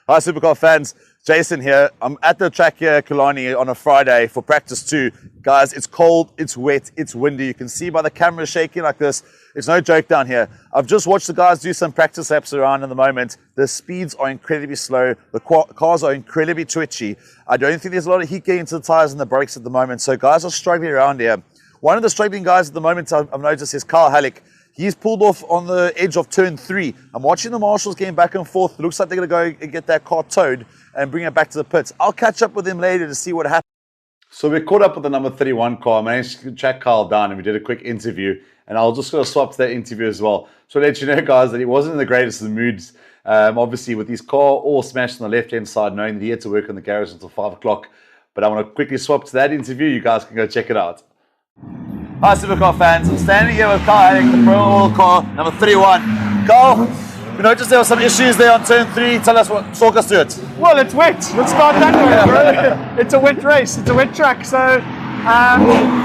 Hi Supercar fans, Jason here. I'm at the track here at Killarney on a Friday for practice 2. Guys, it's cold, it's wet, it's windy. You can see by the camera shaking like this. It's no joke down here. I've just watched the guys do some practice laps around in the moment. The speeds are incredibly slow. The cars are incredibly twitchy. I don't think there's a lot of heat getting into the tires and the brakes at the moment. So guys are struggling around here. One of the struggling guys at the moment I've noticed is Kyle Halleck. He's pulled off on the edge of turn 3. I'm watching the marshals getting back and forth. It looks like they're going to go and get that car towed and bring it back to the pits. I'll catch up with him later to see what happens. So we caught up with the number 31 car. I managed to track Kyle down and we did a quick interview. And I'll just go swap to that interview as well. So to let you know, guys, that he wasn't in the greatest of moods. Obviously, with his car all smashed on the left-hand side, knowing that he had to work on the garage until 5 o'clock. But I want to quickly swap to that interview. You guys can go check it out. Hi Supercar fans, I'm standing here with Kyle Halleck, the Pro Oil car, number 31. Kyle, we noticed there were some issues there on turn 3. Tell us what, talk us through it. Well, it's wet. Let's start that way, bro. It's a wet race. It's a wet track. So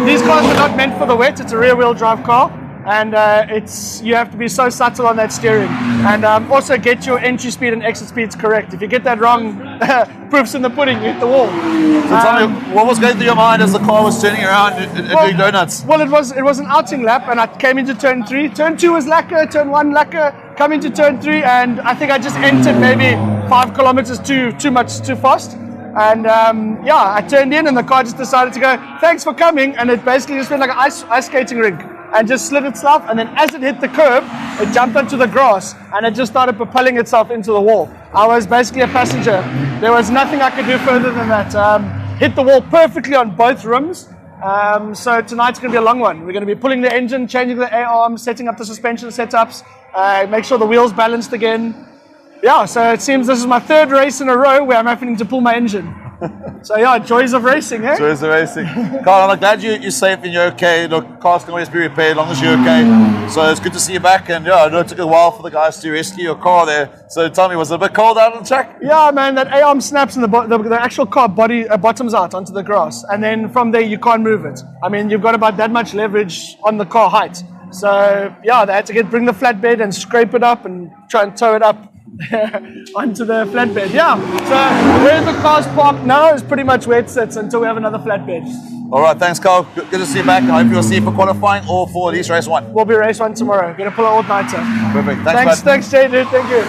these cars are not meant for the wet. It's a rear-wheel drive car. And you have to be so subtle on that steering. And also get your entry speed and exit speeds correct. If you get that wrong, proof's in the pudding, you hit the wall. So tell me, what was going through your mind as the car was turning around and doing donuts? Well, it was an outing lap, and I came into turn 3. Turn 2 was lacquer, turn 1 lacquer, come into turn 3, and I think I just entered maybe 5 kilometers too fast. And I turned in, and the car just decided to go, thanks for coming, and it basically just went like an ice skating rink. And just slid itself, and then as it hit the curb, it jumped onto the grass, and it just started propelling itself into the wall. I was basically a passenger. There was nothing I could do further than that. Hit the wall perfectly on both rims. So tonight's going to be a long one. We're going to be pulling the engine, changing the A-arms, setting up the suspension setups, make sure the wheel's balanced again. Yeah, so it seems this is my 3rd race in a row where I'm having to pull my engine. So yeah, joys of racing, eh? Joys of racing. Carl, I'm glad you're safe and you're okay. Look, cars can always be repaired as long as you're okay. So it's good to see you back. And yeah, I know it took a while for the guys to rescue your car there. So tell me, was it a bit cold out on the track? Yeah, man, that A-arm snaps and the actual car body bottoms out onto the grass. And then from there, you can't move it. I mean, you've got about that much leverage on the car height. So yeah, they had to bring the flatbed and scrape it up and try and tow it up onto the flatbed. Yeah, so where the car's parked now is pretty much where it sits until we have another flatbed. All right, thanks Carl, good to see you back. I hope you'll see you for qualifying or for at least race 1. We'll be race 1 tomorrow. We're going to pull an all-nighter. Perfect, thanks Jay, dude. Thank you.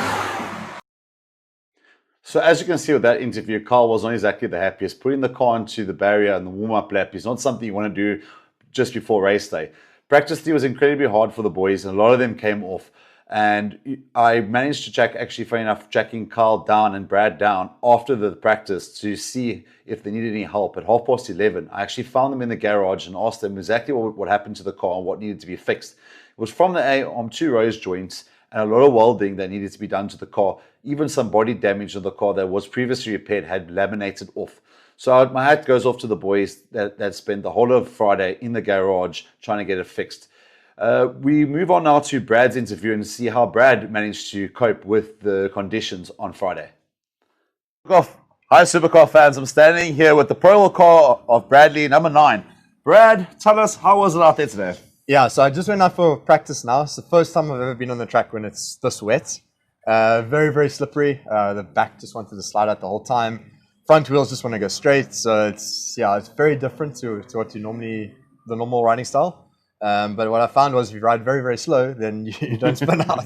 So as you can see with that interview, Carl was not exactly the happiest. Putting the car into the barrier and the warm-up lap is not something you want to do just before race day. Practice day was incredibly hard for the boys, and a lot of them came off. And I managed to track, actually, funny enough, tracking Carl down and Brad down after the practice to see if they needed any help. At 11:30, I actually found them in the garage and asked them exactly what happened to the car and what needed to be fixed. It was from the A-arm 2 rose joints and a lot of welding that needed to be done to the car. Even some body damage on the car that was previously repaired had laminated off. So my hat goes off to the boys that spent the whole of Friday in the garage trying to get it fixed. We move on now to Brad's interview and see how Brad managed to cope with the conditions on Friday. Hi Supercar fans, I'm standing here with the Pro car of Bradley, number 9. Brad, tell us, how was it out there today? Yeah, so I just went out for practice now. It's the first time I've ever been on the track when it's this wet. Very, very slippery. The back just wanted to slide out the whole time. Front wheels just want to go straight. So it's very different to what the normal riding style. But what I found was if you ride very, very slow, then you don't spin out.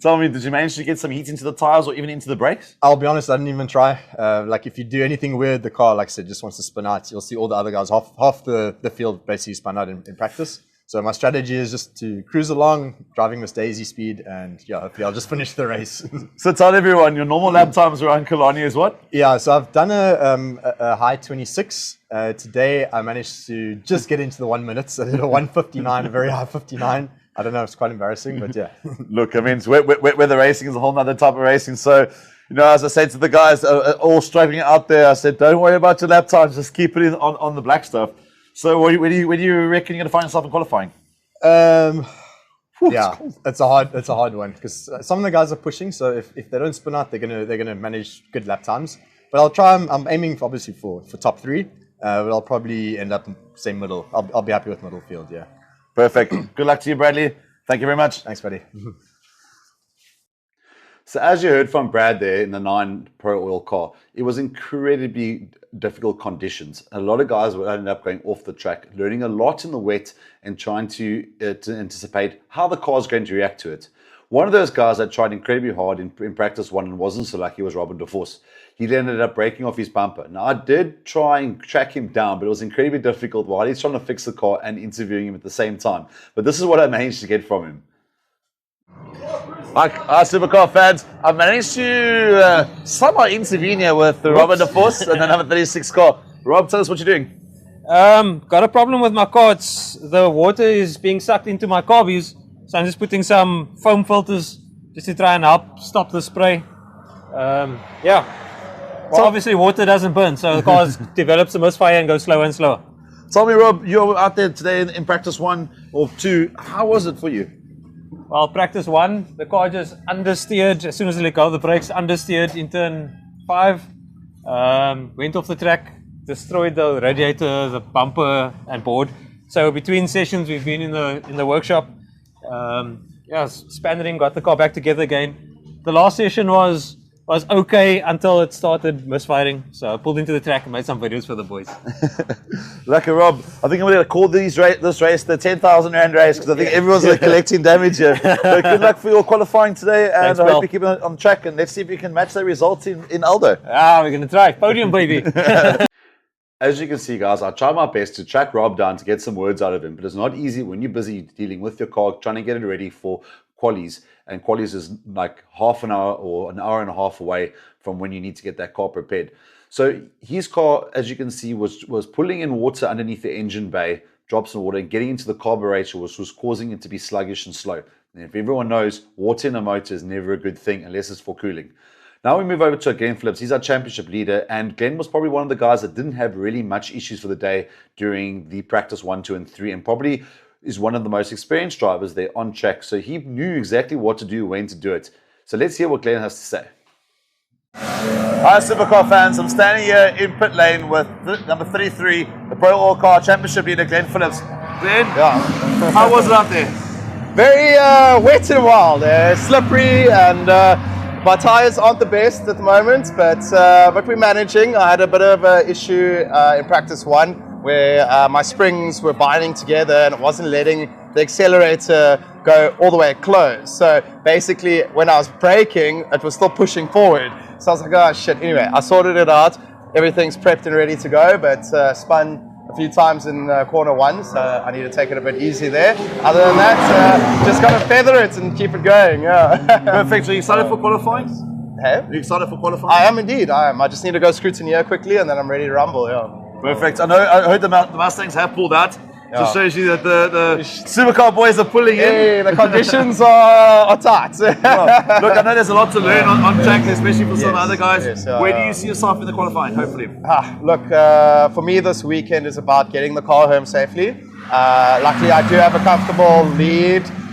Tell me, did you manage to get some heat into the tires or even into the brakes? I'll be honest, I didn't even try. Like if you do anything weird, the car, like I said, just wants to spin out. You'll see all the other guys, half the field basically spun out in practice. So my strategy is just to cruise along, driving this daisy speed, and yeah, hopefully I'll just finish the race. So tell everyone, your normal lap times around Killarney is what? Yeah, so I've done a high 26. Today I managed to just get into the 1 minute. I did a 1:59, a very high 59. I don't know, it's quite embarrassing, but yeah. Look, I mean, it's weather racing is a whole other type of racing. So, you know, as I said to the guys all struggling out there, I said, don't worry about your lap times, just keep it on the black stuff. So when do you reckon you're going to find yourself in qualifying? Yeah, it's a hard one because some of the guys are pushing. So if they don't spin out, they're gonna manage good lap times. But I'll try. I'm aiming obviously for top 3. But I'll probably end up say middle. I'll be happy with middle field. Yeah. Perfect. Good luck to you, Bradley. Thank you very much. Thanks, buddy. So as you heard from Brad there in the 9 Pro Oil car, it was incredibly difficult conditions. A lot of guys would end up going off the track, learning a lot in the wet and trying to anticipate how the car is going to react to it. One of those guys that tried incredibly hard in practice 1 and wasn't so lucky was Robin DeVos. He ended up breaking off his bumper. Now, I did try and track him down, but it was incredibly difficult while he's trying to fix the car and interviewing him at the same time. But this is what I managed to get from him. Hi, Supercar fans. I've managed to somehow intervene here with Robin DeVos and the number 36 car. Rob, tell us what you're doing. Got a problem with my car. The water is being sucked into my carbues, so I'm just putting some foam filters just to try and help stop the spray. Yeah. Well, so obviously water doesn't burn, so the car develops a misfire and goes slower and slower. Tell me, Rob, you're out there today in practice 1 or 2. How was it for you? Well, practice 1, the car just understeered as soon as I let go of the brakes, understeered in turn 5, went off the track, destroyed the radiator, the bumper and board. So between sessions we've been in the workshop, spannering, got the car back together again. The last session was okay until it started misfiring. So I pulled into the track and made some videos for the boys. Lucky Rob, I think I'm going to call this race the 10,000 Rand race because I think everyone's collecting damage here. So good luck for your qualifying today, and I hope you keep it on track, and let's see if you can match the results in Aldo. We're going to try. Podium, baby. As you can see, guys, I tried my best to track Rob down to get some words out of him, but it's not easy when you're busy dealing with your car, trying to get it ready for qualies, and qualies is like half an hour or an hour and a half away from when you need to get that car prepared. So his car, as you can see, was pulling in water underneath the engine bay, drops of water, and getting into the carburetor, which was causing it to be sluggish and slow. And if everyone knows, water in a motor is never a good thing unless it's for cooling. Now we move over to Glenn Phillips. He's our championship leader, and Glenn was probably one of the guys that didn't have really much issues for the day during the practice 1, 2, and 3, and probably is one of the most experienced drivers there on track. So he knew exactly what to do, when to do it. So let's hear what Glenn has to say. Hi Supercar fans, I'm standing here in pit lane with number 33, the Pro All Car Championship leader, Glenn Phillips. Glenn, how was it out there? Very wet and wild, slippery, and my tyres aren't the best at the moment, but we're managing. I had a bit of an issue in practice 1 where my springs were binding together and it wasn't letting the accelerator go all the way close. So basically when I was braking, it was still pushing forward. So I was like, oh shit. Anyway, I sorted it out. Everything's prepped and ready to go, but spun a few times in corner 1, so I need to take it a bit easy there. Other than that, just gotta feather it and keep it going. Yeah. Perfect. So you excited for qualifying? Hey? Are you excited for qualifying? I am indeed. I am. I just need to go scrutineer quickly and then I'm ready to rumble. Yeah. Perfect. I heard the Mustangs have pulled out. Yeah. Just shows you that the Supercar boys are pulling in. Hey, the conditions are tight. Well, look, I know there's a lot to learn on track, especially for some other guys. Yes, where do you see yourself in the qualifying, hopefully? Look, for me this weekend is about getting the car home safely. Luckily, I do have a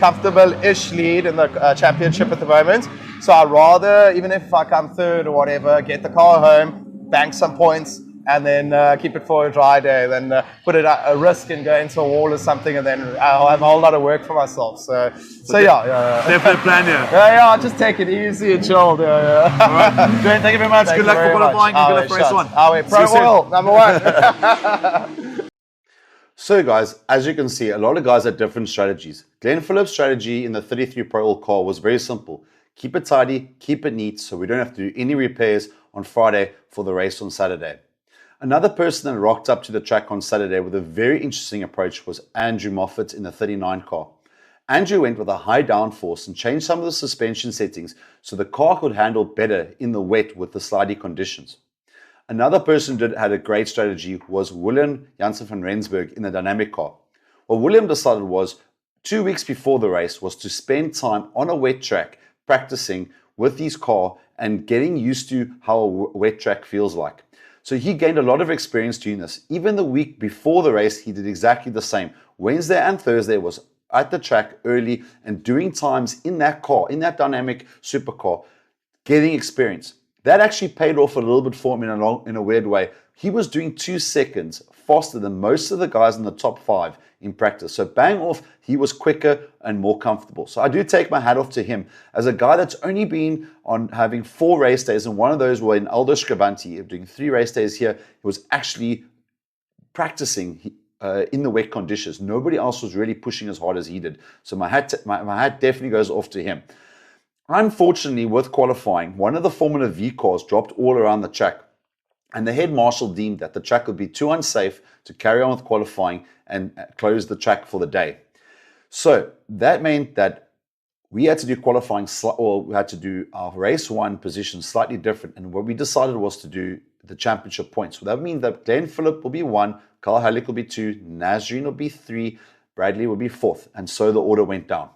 comfortable-ish lead in the championship at the moment. So I'd rather, even if I come third or whatever, get the car home, bank some points, and then keep it for a dry day, then put it at a risk and go into a wall or something, and then I'll have a whole lot of work for myself. So yeah. Definite plan, yeah. Yeah, just take it easy and chill. Yeah. All right. Jane, thank you very much. Good luck for qualifying and good luck for race 1. Pro Oil, number 1. So guys, as you can see, a lot of guys have different strategies. Glenn Phillips' strategy in the 33 Pro Oil car was very simple. Keep it tidy, keep it neat, so we don't have to do any repairs on Friday for the race on Saturday. Another person that rocked up to the track on Saturday with a very interesting approach was Andrew Moffat in the 39 car. Andrew went with a high downforce and changed some of the suspension settings so the car could handle better in the wet with the slidey conditions. Another person that had a great strategy was Willem Janssen van Rensburg in the dynamic car. What Willem decided was 2 weeks before the race was to spend time on a wet track practicing with his car and getting used to how a wet track feels like. So he gained a lot of experience doing this. Even the week before the race, he did exactly the same. Wednesday and Thursday was at the track early and doing times in that car, in that dynamic supercar, getting experience. That actually paid off a little bit for him in a weird way. he was doing 2 seconds faster than most of the guys in the top 5 in practice. So bang off, he was quicker and more comfortable. So I do take my hat off to him as a guy that's only been on having 4 race days, and one of those were in Aldo Scribanti, doing 3 race days here. He was actually practicing in the wet conditions. Nobody else was really pushing as hard as he did. So my hat definitely goes off to him. Unfortunately, with qualifying, one of the Formula V cars dropped all around the track, and the head marshal deemed that the track would be too unsafe to carry on with qualifying and close the track for the day. So that meant that we had to do qualifying, or we had to do our race 1 position slightly different. And what we decided was to do the championship points. So that means that Glenn Phillip will be 1, Carl Halleck will be 2, Nazarene will be 3, Bradley will be 4th. And so the order went down.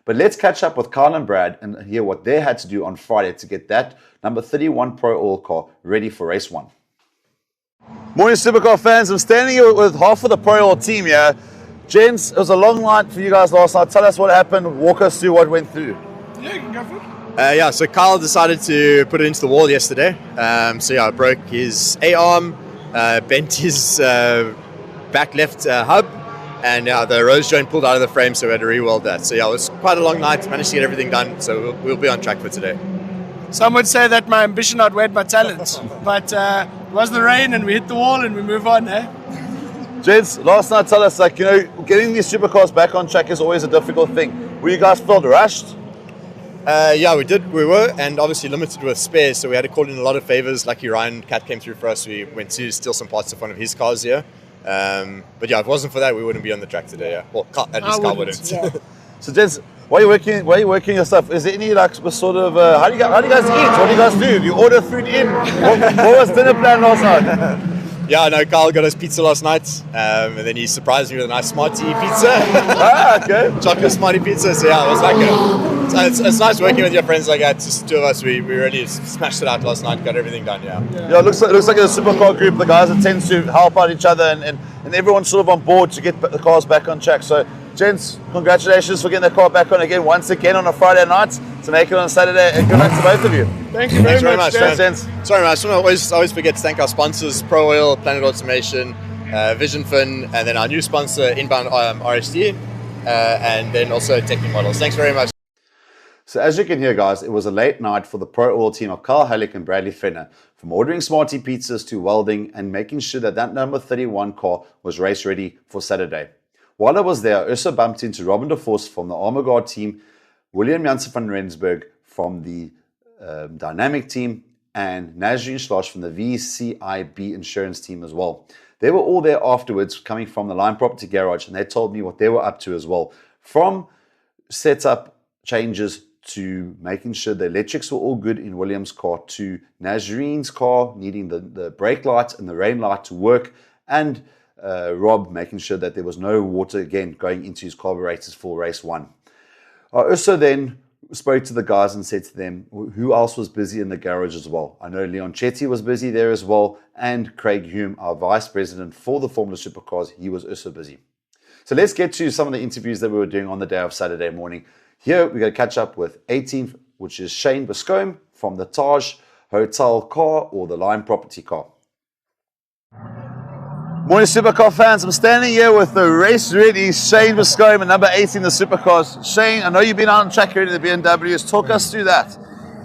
But let's catch up with Carl and Brad and hear what they had to do on Friday to get that number 31 Pro Oil car ready for race 1. Morning, Supercar fans. I'm standing here with half of the Pro Oil team here. Gents, it was a long night for you guys last night. Tell us what happened. Walk us through what went through. Yeah, you can go for it. So Kyle decided to put it into the wall yesterday. I broke his A-arm, bent his back left hub, and the rose joint pulled out of the frame, so we had to re-weld that. So it was quite a long night. Managed to get everything done, so we'll be on track for today. Some would say that my ambition outweighed my talent, but it was the rain and we hit the wall and we move on, eh? Gents, last night, tell us, getting these supercars back on track is always a difficult thing. Were you guys felt rushed? We did. We were, and obviously limited with spares, so we had to call in a lot of favors. Lucky Ryan Cat came through for us. We went to steal some parts of one of his cars here. If it wasn't for that, we wouldn't be on the track today. Yeah, well, at least Carl wouldn't. Yeah. So, gents, while you're working your stuff, is there any sort of how do you guys eat? What do you guys do? You order food in? What was dinner plan last night? Carl got us pizza last night, and then he surprised me with a nice Smarty pizza. Okay. Chocolate Smarty pizza. So it was like it's nice working with your friends like that. Just 2 of us, we really smashed it out last night, got everything done. Yeah, it looks like a supercar group. The guys that tends to help out each other, and everyone's sort of on board to get the cars back on track. So, gents, congratulations for getting the car back on again once again on a Friday night to make it on Saturday, and good luck to both of you. Thank you very much. Gents. Sorry, man. I just want to always forget to thank our sponsors: Pro Oil, Planet Automation, Vision Fin, and then our new sponsor, Inbound RSD, and then also Technic Models. Thanks very much. So as you can hear, guys, it was a late night for the Pro Oil team of Carl Halleck and Bradley Fenner, from ordering Smarty pizzas to welding and making sure that number 31 car was race ready for Saturday. While I was there, I also bumped into Robin de Vos from the Armaguard team, William Janssen van Rensburg from the Dynamic team, and Nazarene Schloss from the VCIB insurance team as well. They were all there afterwards, coming from the Line Property Garage, and they told me what they were up to as well. From setup changes to making sure the electrics were all good in William's car, to Nazarene's car needing the brake light and the rain light to work, and Rob making sure that there was no water again going into his carburetors for race 1. I also then spoke to the guys and said to them who else was busy in the garage as well. I know Leon Chetty was busy there as well, and Craig Hume, our vice president for the Formula Supercars, he was also busy. So let's get to some of the interviews that we were doing on the day of Saturday morning. Here we're going to catch up with 18th, which is Shane Bascombe from the Taj Hotel car, or the Line Property car. Morning, Supercar fans. I'm standing here with the race-ready Shane Bascombe and number 18 the Supercars. Shane, I know you've been out on track here in the BMWs. Talk us through that.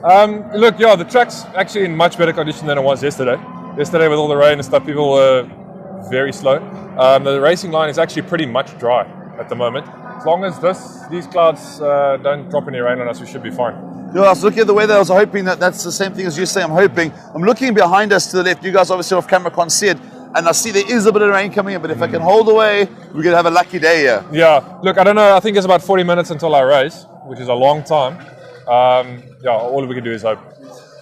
The track's actually in much better condition than it was yesterday. Yesterday, with all the rain and stuff, people were very slow. The racing line is actually pretty much dry at the moment. As long as these clouds don't drop any rain on us, we should be fine. I was looking at the weather. I was hoping that's the same thing as you say. I'm hoping. I'm looking behind us to the left. You guys obviously off camera can't see it. And I see there is a bit of rain coming in, but if I can hold away, we're going to have a lucky day here. Yeah, look, I don't know. I think it's about 40 minutes until our race, which is a long time. All we can do is hope.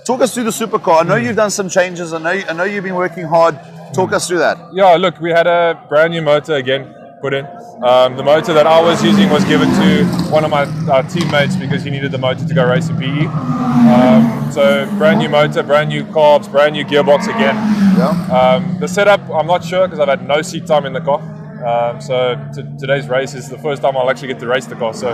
Talk us through the supercar. I know you've done some changes. I know you've been working hard. Talk us through that. Yeah, look, we had a brand new motor again put in. The motor that I was using was given to one of my teammates because he needed the motor to go race in PE. So brand new motor, brand new carbs, brand new gearbox again. Yeah. The setup, I'm not sure because I've had no seat time in the car. So today's race is the first time I'll actually get to race the car. So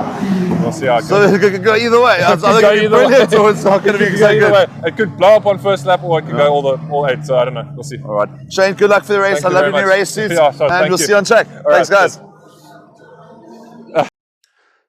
we'll see how it goes. So it could go either way. It's either going to be brilliant or it's not going to be so good. It could blow up on first lap or it could go all 8. So I don't know. We'll see. All right. Shane, good luck for the race. Thank I love you your new very race much. suits. Yeah, so and thank we'll you. see you on track. All Thanks, right, guys.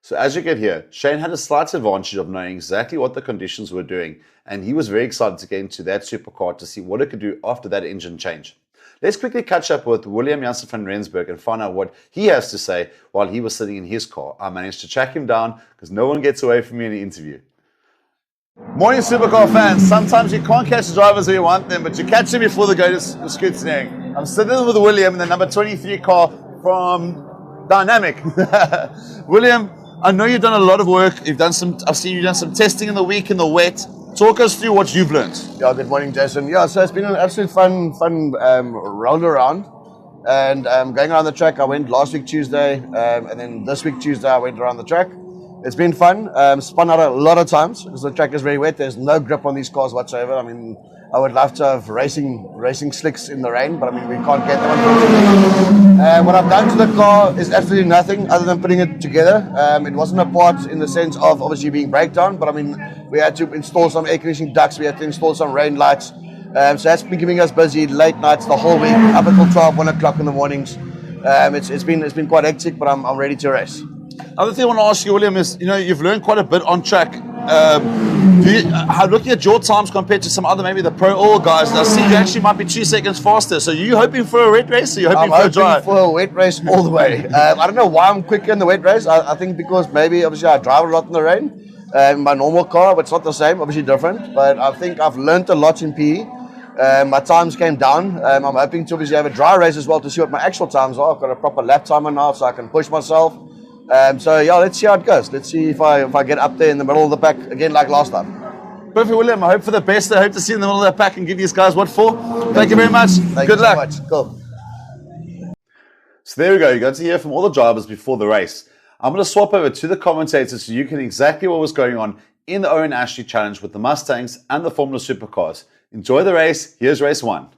So as you can hear, Shane had a slight advantage of knowing exactly what the conditions were doing, and he was very excited to get into that supercar to see what it could do after that engine change. Let's quickly catch up with William Janssen van Rensburg and find out what he has to say while he was sitting in his car. I managed to track him down because no one gets away from me in an interview. Morning supercar fans, sometimes you can't catch the drivers where you want them, but you catch them before they go to scrutineering. I'm sitting with William in the number 23 car from Dynamic. William, I know you've done a lot of work. I've seen you've done some testing in the week in the wet. Talk us through what you've learned. Yeah, good morning, Jason. Yeah, so it's been an absolute fun roll around. And going around the track, I went last week Tuesday, and then this week Tuesday I went around the track. It's been fun. Spun out a lot of times because the track is very wet. There's no grip on these cars whatsoever. I mean, I would love to have racing slicks in the rain, but I mean, we can't get them, unfortunately. What I've done to the car is absolutely nothing other than putting it together. It wasn't a part in the sense of obviously being breakdown, but I mean, we had to install some air conditioning ducts, we had to install some rain lights. So that's been keeping us busy late nights the whole week, up until 12, 1 o'clock in the mornings. It's been quite hectic, but I'm ready to race. Other thing I want to ask you, William, is you've learned quite a bit on track. Looking at your times compared to some other, maybe the Pro All guys, I see you actually might be 2 seconds faster. So you hoping for a wet race, or you hoping for a dry? I'm hoping for a wet race all the way. I don't know why I'm quicker in the wet race. I think because maybe obviously I drive a lot in the rain. My normal car, but it's not the same, obviously different. But I think I've learned a lot in PE. My times came down. I'm hoping to obviously have a dry race as well to see what my actual times are. I've got a proper lap timer now, so I can push myself. So yeah, let's see how it goes. Let's see if I get up there in the middle of the pack again like last time. Perfect, William. I hope for the best. I hope to see you in the middle of that pack and give these guys what for. Thank you very much. Good luck. So much. Cool. So there we go. You got to hear from all the drivers before the race. I'm going to swap over to the commentators so you can exactly what was going on in the Owen Ashley Challenge with the Mustangs and the Formula Supercars. Enjoy the race. Here's race 1.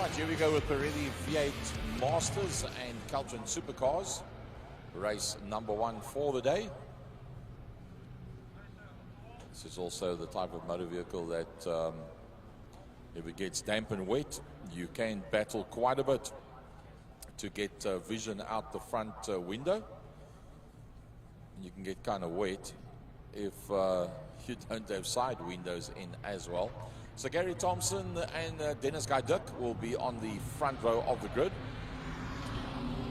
Right, here we go with Pirelli V8 Masters and Kaltron Super Cars. Race number 1 for the day. This is also the type of motor vehicle that if it gets damp and wet, you can battle quite a bit to get vision out the front window. You can get kind of wet if you don't have side windows in as well. So Gary Thompson and Dennis Guy-Duck will be on the front row of the grid.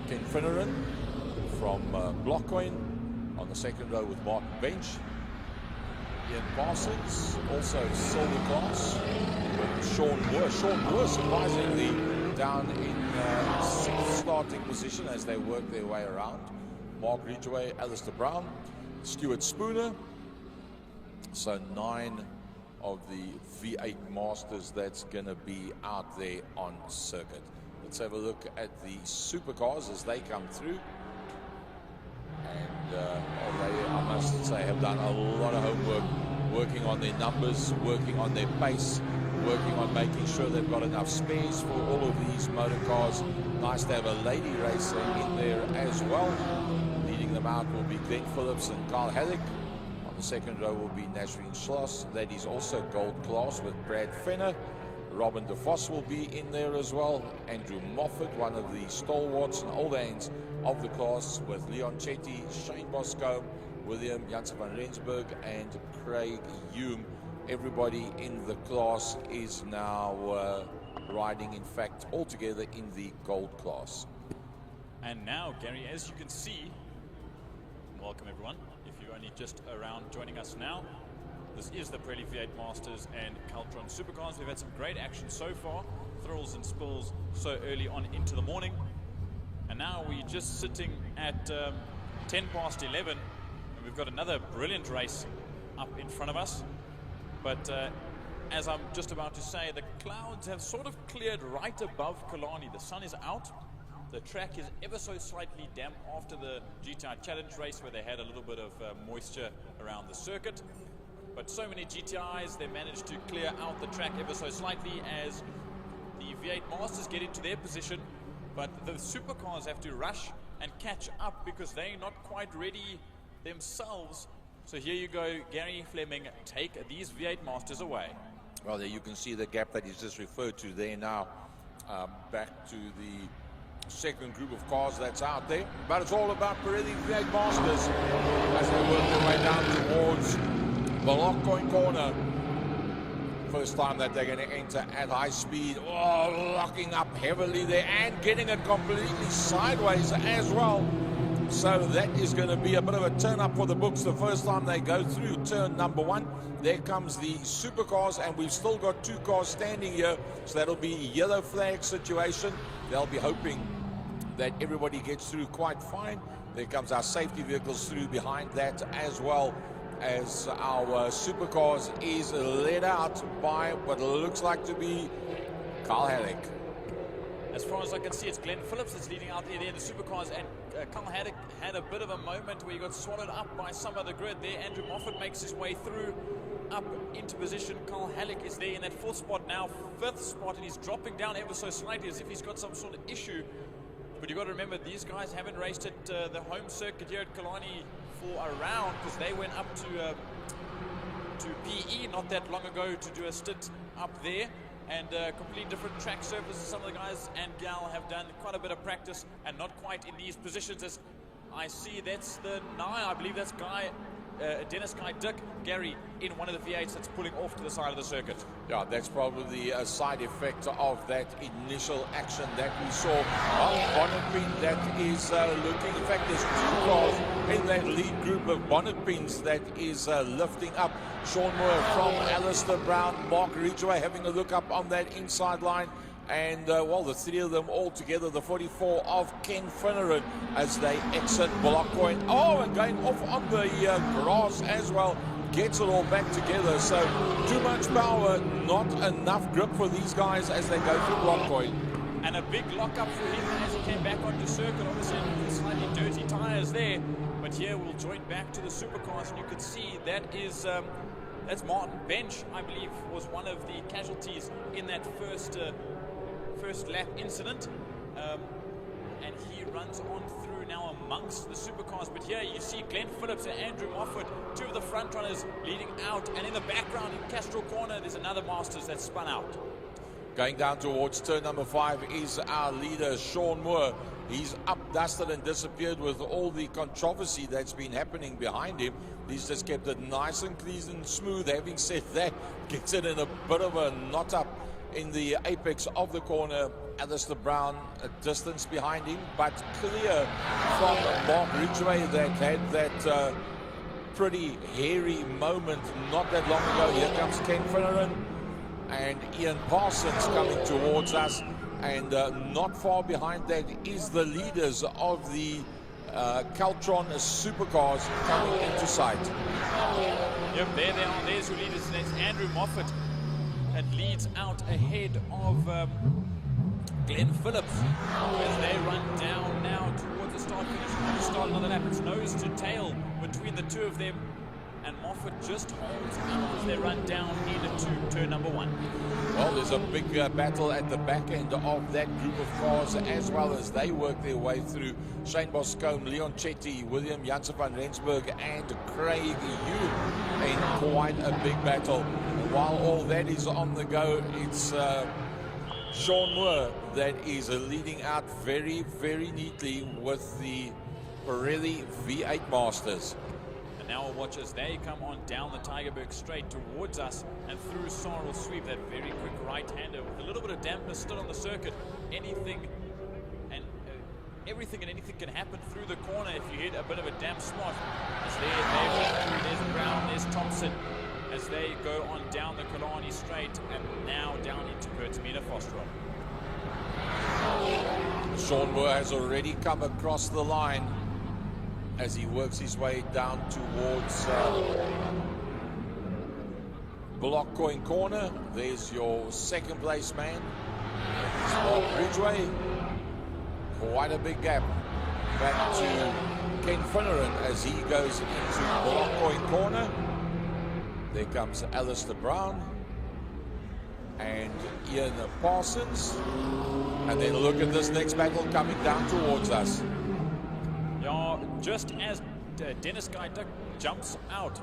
Ken Finneran from Blockcoin on the second row with Martin Bench. Ian Parsons, also silver class, with Sean Moore. Sean Moore surprisingly down in 6th starting position as they work their way around. Mark Ridgway, Alistair Brown, Stuart Spooner. So 9 of the V8 Masters that's going to be out there on circuit. Let's have a look at the supercars as they come through. And they, I must say, have done a lot of homework, working on their numbers, working on their pace, working on making sure they've got enough space for all of these motor cars. Nice to have a lady racer in there as well. Leading them out will be Glenn Phillips and Carl Halleck. On the second row will be Nasreen Schloss. That is also gold class with Brad Fenner. Robin de Vos will be in there as well. Andrew Moffat, one of the stalwarts and old hands of the class, with Leon Chetty, Shane Boscombe, William Janssen van Rensburg, and Craig Hume. Everybody in the class is now riding, in fact, all together in the gold class. And now, Gary, as you can see, welcome everyone. If you're only just around joining us now, this is the Pirelli V8 Masters and Kaltron Super Cars. We've had some great action so far, thrills and spills so early on into the morning. And now we're just sitting at 10 past 11, and we've got another brilliant race up in front of us. But as I'm just about to say, the clouds have sort of cleared right above Killarney. The sun is out. The track is ever so slightly damp after the GTI Challenge race, where they had a little bit of moisture around the circuit. But so many GTIs, they managed to clear out the track ever so slightly as the V8 Masters get into their position. But the supercars have to rush and catch up because they're not quite ready themselves. So here you go, Gary Fleming, take these V8 Masters away. Well, there you can see the gap that is just referred to there now. Back to the second group of cars that's out there. But it's all about Pirelli V8 Masters as they work their way down towards Baloccoin corner. First time that they're going to enter at high speed. Oh, locking up heavily there and getting it completely sideways as well. So that is going to be a bit of a turn up for the books the first time they go through turn number 1. There comes the supercars, and we've still got 2 cars standing here. So that'll be a yellow flag situation. They'll be hoping that everybody gets through quite fine. There comes our safety vehicles through behind that as well, as our supercars is led out by what looks like to be Carl Halleck. As far as I can see, it's Glenn Phillips that's leading out there in the supercars, and Carl Halleck had a bit of a moment where he got swallowed up by some of the grid there. Andrew Moffat makes his way through up into position. Carl Halleck is there in that 4th spot now, 5th spot, and he's dropping down ever so slightly as if he's got some sort of issue. But you've got to remember, these guys haven't raced at the home circuit here at Killarney for a round, because they went up to PE not that long ago to do a stint up there, and completely different track surfaces. Some of the guys and gal have done quite a bit of practice and not quite in these positions. As I see, that's the 9, I believe that's Dennis Guy Dick, Gary, in one of the V8s that's pulling off to the side of the circuit. Yeah, that's probably a side effect of that initial action that we saw on bonnet pin that is looking. In fact, there's 2 cars in that lead group of bonnet pins that is lifting up. Sean Moore from Alistair Brown, Mark Ridgway having a look up on that inside line. And, well, the 3 of them all together, the 44 of Ken Finneran as they exit Baloccoin. Oh, and going off on the grass as well. Gets it all back together. So, too much power, not enough grip for these guys as they go through Baloccoin. And a big lockup for him as he came back onto circuit. Obviously, with slightly dirty tyres there. But here we'll join back to the supercars, and you can see that is... that's Martin Bench, I believe, was one of the casualties in that first lap incident, and he runs on through now amongst the supercars. But here you see Glenn Phillips and Andrew Moffat, 2 of the front runners leading out, and in the background in Castro Corner there's another Masters that's spun out. Going down towards turn number 5 is our leader, Sean Moore. He's up, dusted and disappeared with all the controversy that's been happening behind him. He's just kept it nice and clean and smooth. Having said that, gets it in a bit of a knot up in the apex of the corner. Alistair Brown a distance behind him, but clear from Mark Ridgway that had that pretty hairy moment not that long ago. Here comes Ken Finneran and Ian Parsons coming towards us, and not far behind that is the leaders of the Kaltron Supercars coming into sight. Yep, there they are. There's your leaders. That's Andrew Moffat, and leads out ahead of Glenn Phillips as they run down now towards the start finish. To start another lap, it's nose to tail between the 2 of them. and Moffat just holds out as they run down into turn number 1. Well, there's a big battle at the back end of that group of cars as well as they work their way through. Shane Boscombe, Leon Chetty, William Janssen van Rensburg and Craig Hume in quite a big battle. And while all that is on the go, it's Sean Moore that is leading out very, very neatly with the Pirelli V8 Masters. And now we'll watch as they come on down the Tygerberg straight towards us and through Sorrel Sweep, that very quick right-hander with a little bit of dampness still on the circuit. Everything and anything can happen through the corner if you hit a bit of a damp spot. As there's Brown, there's Thompson as they go on down the Killarney straight and now down into Pertamina Fosterol. Sean Moore has already come across the line as he works his way down towards Block Coin Corner. There's your second place man. It's Mark Ridgway. Quite a big gap back to Ken Finneran as he goes into Block Coin Corner. There comes Alistair Brown and Ian Parsons. And then look at this next battle coming down towards us. Yeah, just as Dennis Guy Duck jumps out.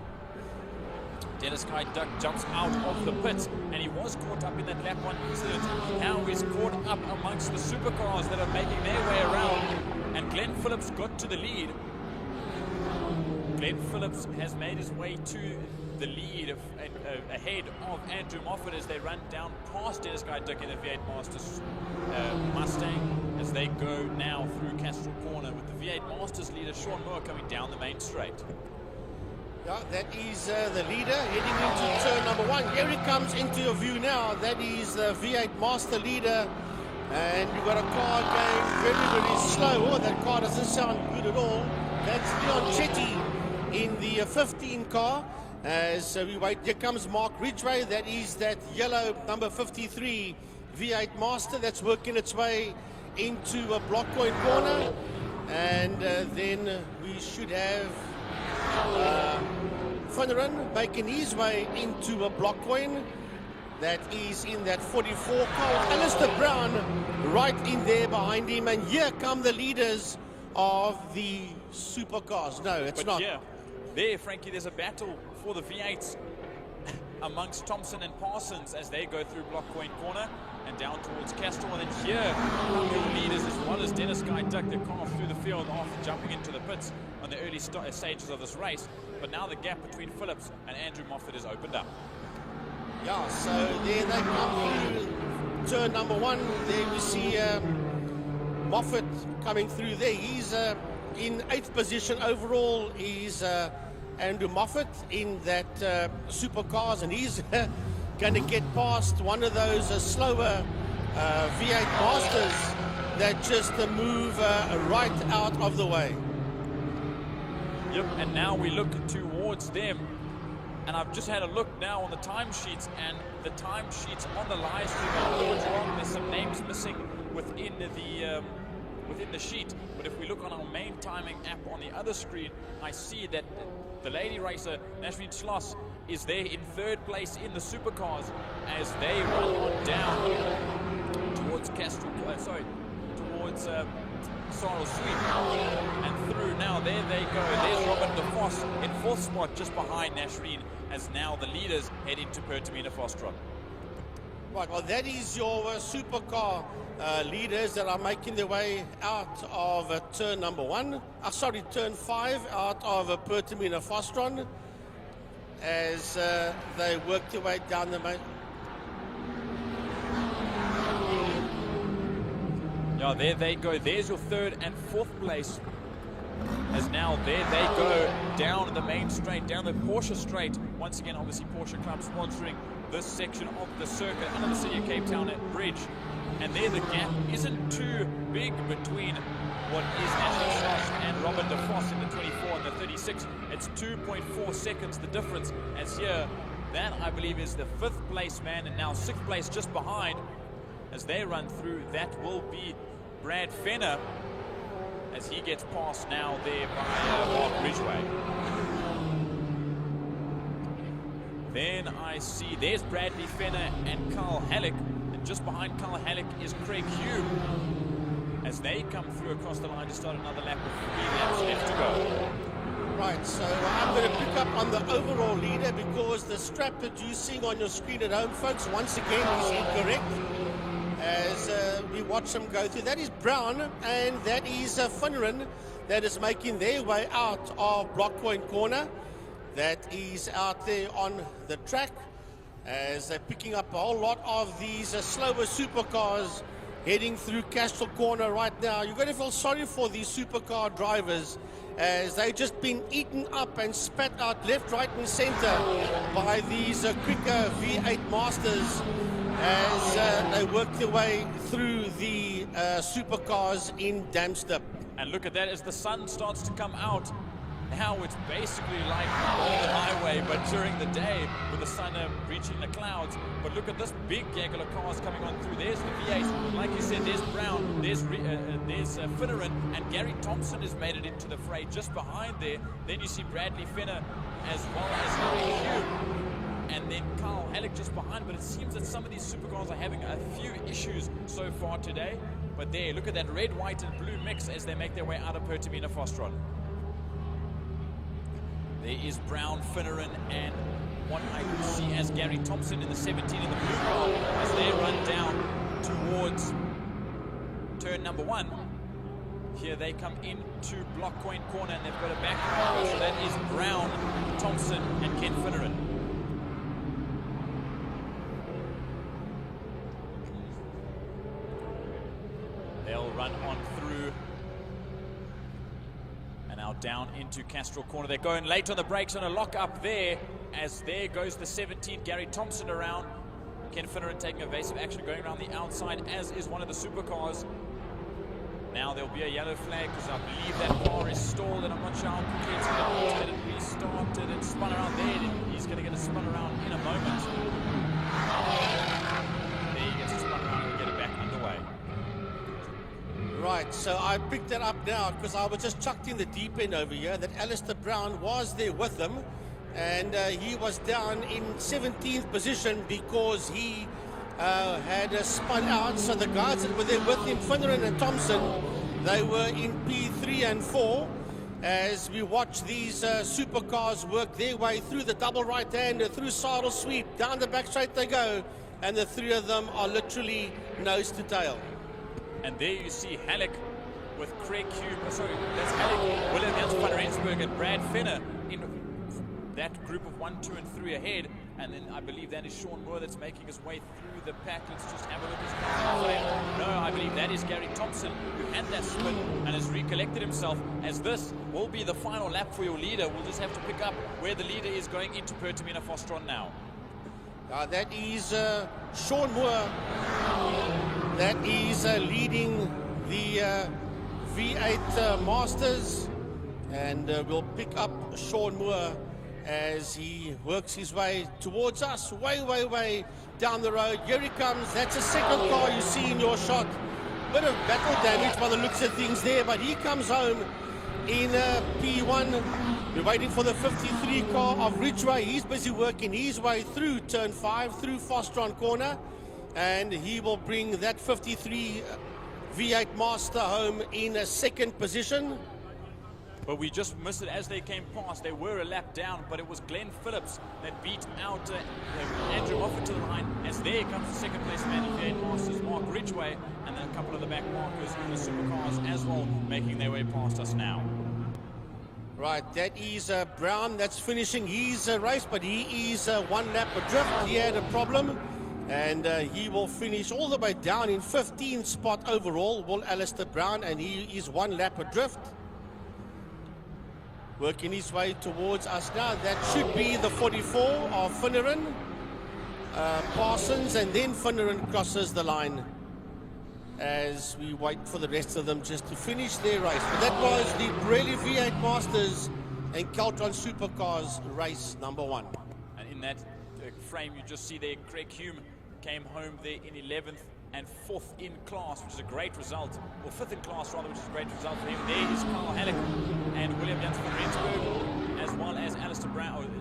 Dennis Guy Duck jumps out of the pits, and he was caught up in that lap 1 incident. Now he's caught up amongst the supercars that are making their way around, and Glenn Phillips got to the lead. Glenn Phillips has made his way to the lead ahead of Andrew Moffat as they run down past Dennis Guy Duck in the V8 Masters Mustang as they go now through Castrol Corner with the V8 Masters leader Sean Moore coming down the main straight. Yeah, that is the leader heading into turn number 1. Here he comes into your view now. That is the V8 Master leader. And you've got a car going very, very slow. Oh, that car doesn't sound good at all. That's Leon Chetty in the 15 car. As we wait, here comes Mark Ridgway. That is that yellow number 53 V8 Master that's working its way into a Block Coin Corner. And then we should have Finneran making his way into a Block Coin. That is in that 44 car. Alistair Brown right in there behind him. And here come the leaders of the supercars. No, it's not. Yeah, there, Frankie, there's a battle for the V8s amongst Thompson and Parsons as they go through Block Coin Corner and down towards Castrol. And then here come your leaders as well as Dennis Guy Duck. They've come off through the field after jumping into the pits on the early stages of this race. But now the gap between Phillips and Andrew Moffat is opened up. Yeah, so there they come through turn number 1. There we see Moffat coming through there. He's in 8th position overall. He's Andrew Moffat in that supercars, and he's going to get past one of those slower V8 Masters that just move right out of the way. Yep, and now we look towards them. And I've just had a look now on the timesheets, and the timesheets on the live stream are always wrong. There's some names missing within the sheet. But if we look on our main timing app on the other screen, I see that the lady racer, Nashveen Schloss, is there in 3rd place in the supercars as they run on down towards towards Sorrel Sweep and through. Now there they go. There's Robin DeVos in 4th spot just behind Nashveen as now the leaders head into Pertamina Fosterol. Right, well that is your supercar leaders that are making their way out of turn number 1. Turn 5 out of Pertamina Fosterol as they work their way down the main. Yeah, there they go. There's your 3rd and 4th place. As now there they go down the main straight, down the Porsche straight. Once again, obviously Porsche Club sponsoring this section of the circuit under the City of Cape Town at Bridge. And there the gap isn't too big between what is Nashveen Schloss and Robin DeVos in the 24 and the 36. It's 2.4 seconds the difference. As here, that I believe is the 5th place man, and now 6th place just behind. As they run through, that will be Brad Fenner as he gets past now there by Mark Ridgway. Then I see there's Bradley Fenner and Carl Halleck. And just behind Carl Halleck is Craig Hume as they come through across the line to start another lap with 3 laps left to go. Right, so I'm going to pick up on the overall leader because the strap that you're seeing on your screen at home, folks, once again is incorrect. As we watch them go through. That is Brown and that is Finneran that is making their way out of Block Point Corner. That is out there on the track as they're picking up a whole lot of these slower supercars heading through Castro Corner right now. You're going to feel sorry for these supercar drivers as they've just been eaten up and spat out left, right and center by these quicker V8 Masters as they work their way through the supercars in Damstep. And look at that as the sun starts to come out. Now it's basically like on the highway, but during the day with the sun reaching the clouds. But look at this big gaggle of cars coming on through. There's the V8. Like you said, there's Brown, there's Finneran, and Gary Thompson has made it into the fray just behind there. Then you see Bradley Fenner as well as Harry Hugh. And then Carl Halleck just behind. But it seems that some of these supercars are having a few issues so far today. But there, look at that red, white, and blue mix as they make their way out of Pertamina Fostron. There is Brown, Finneran, and what I can see as Gary Thompson in the 17 in the blue car as they run down towards turn number 1. Here they come into Block Point Corner and they've got a back car. So that is Brown, Thompson, and Ken Finneran. They'll run on through. Now down into Castro Corner. They're going late on the brakes on a lock up there as there goes the 17, Gary Thompson around. Ken Finneran taking evasive action going around the outside, as is one of the supercars. Now there'll be a yellow flag because I believe that car is stalled and I'm not sure how quickly it's going to get it restarted and spun around there. He's going to get it spun around in a moment. There he gets it spun around and get it back underway. Right, so I picked that up now because I was just chucked in the deep end over here that Alistair Brown was there with them and he was down in 17th position because he had spun out. So the guys that were there with him, Finneran and Thompson, they were in P3 and 4 as we watch these supercars work their way through the double right-hander, through saddle sweep, down the back straight they go, and the 3 of them are literally nose to tail. And there you see Halleck with Craig Hume, sorry, that's Halleck, William Jans van Rensburg and Brad Fenner in that group of 1, 2, and 3 ahead. And then I believe that is Sean Moore that's making his way through the pack. Let's just have a look at his No, I believe that is Gary Thompson who had that spin and has recollected himself as this will be the final lap for your leader. We'll just have to pick up where the leader is going into Pertamina Fostron now. That is Sean Moore. That is leading the V8 Masters, and we'll pick up Sean Moore as he works his way towards us, way down the road. Here he comes. That's a second car you see in your shot. Bit of battle damage by the looks of things there, but he comes home in P1. We're waiting for the 53 car of Ridgeway. He's busy working his way through turn 5, through Fostron Corner. And he will bring that 53 V8 Master home in a second position. But we just missed it as they came past. They were a lap down, but it was Glenn Phillips that beat out Andrew Moffat to the line. As there comes the second place man in V8 Masters, Mark Ridgeway, and then a couple of the back markers in the supercars as well, making their way past us now. Right, that is Brown that's finishing his race, but he is 1 lap adrift. He had a problem. And he will finish all the way down in 15th spot overall, will Alistair Brown, and he is 1 lap adrift. Working his way towards us now. That should be the 44 of Finneran, Parsons, and then Finneran crosses the line as we wait for the rest of them just to finish their race. But that was the Pirelli V8 Masters and Kaltron Super Cars race number 1. And in that frame you just see there, Craig Hume came home there in 11th and 4th in class, which is a great result, or 5th in class rather, which is a great result for him. There is Carl Halleck and William Jans van Rensburg, as well as Alistair Brown.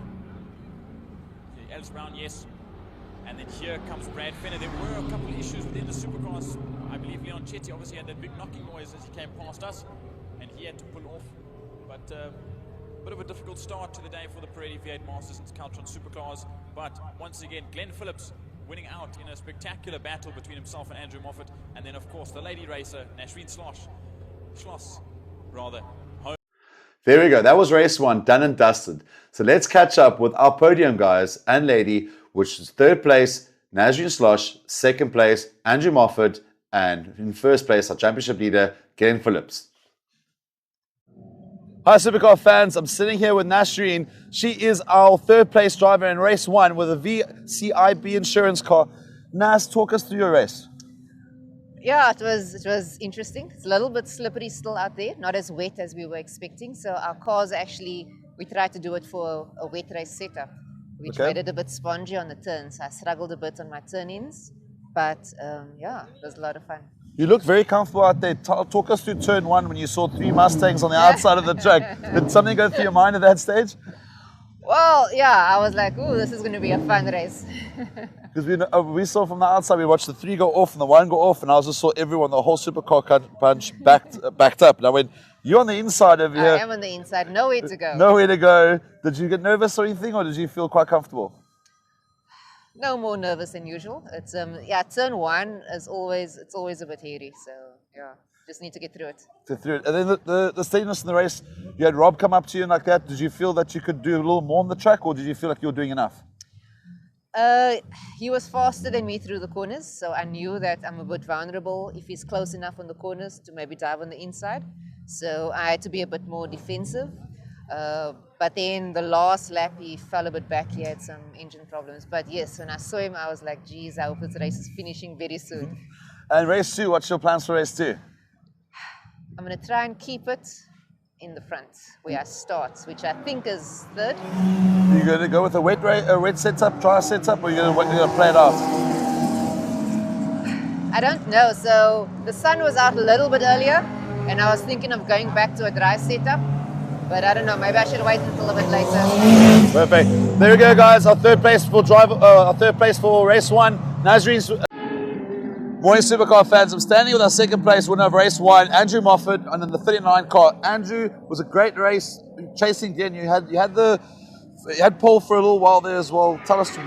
Alice Brown, yes. And then here comes Brad Fenner. There were a couple of issues within the supercars. I believe Leon Chetty obviously had that big knocking noise as he came past us, and he had to pull off. But a bit of a difficult start to the day for the Pirelli V8 Masters since Kaltron Super Cars. But once again, Glenn Phillips winning out in a spectacular battle between himself and Andrew Moffat. And then, of course, the lady racer, Nashreen Schloss, rather. There we go. That was race 1, done and dusted. So let's catch up with our podium guys and lady, which is 3rd place, Nashreen Slosh, 2nd place, Andrew Moffat, and in 1st place, our championship leader, Glenn Phillips. Hi Supercar fans, I'm sitting here with Nashreen. She is our 3rd place driver in race 1 with a VCIB insurance car. Nas, talk us through your race. Yeah, it was interesting. It's a little bit slippery still out there, not as wet as we were expecting. So our cars actually, we tried to do it for a wet race setup, which made it a bit spongy on the turns. I struggled a bit on my turn-ins, but yeah, it was a lot of fun. You look very comfortable out there. Talk us through turn 1 when you saw 3 Mustangs on the outside of the track. Did something go through your mind at that stage? Well, yeah, I was like, ooh, this is going to be a fun race. Because we saw from the outside, we watched the 3 go off and the 1 go off, and I just saw everyone, the whole supercar bunch backed up. And I went, you're on the inside over here. I am on the inside, nowhere to go. Nowhere to go. Did you get nervous or anything, or did you feel quite comfortable? No more nervous than usual. It's yeah, turn 1 is always a bit hairy, so yeah, just need to get through it. And then the steadiness in the race, you had Rob come up to you and like that. Did you feel that you could do a little more on the track, or did you feel like you were doing enough? He was faster than me through the corners, so I knew that I'm a bit vulnerable if he's close enough on the corners to maybe dive on the inside. So I had to be a bit more defensive. But then the last lap, he fell a bit back. He had some engine problems. But yes, when I saw him, I was like, geez, I hope this race is finishing very soon. And race 2, what's your plans for race 2? I'm going to try and keep it in the front where I start, which I think is 3rd. Are you going to go with a wet setup, dry setup, or are you going to play it out? I don't know. So the sun was out a little bit earlier, and I was thinking of going back to a dry setup. But I don't know, maybe I should wait until a bit later. Perfect. There we go, guys. Our 3rd place for race 1. Nashreen's morning Supercar fans. I'm standing with our 2nd place winner of race 1, Andrew Moffat, and in the 39 car. Andrew, was a great race chasing Glenn. You had pole for a little while there as well.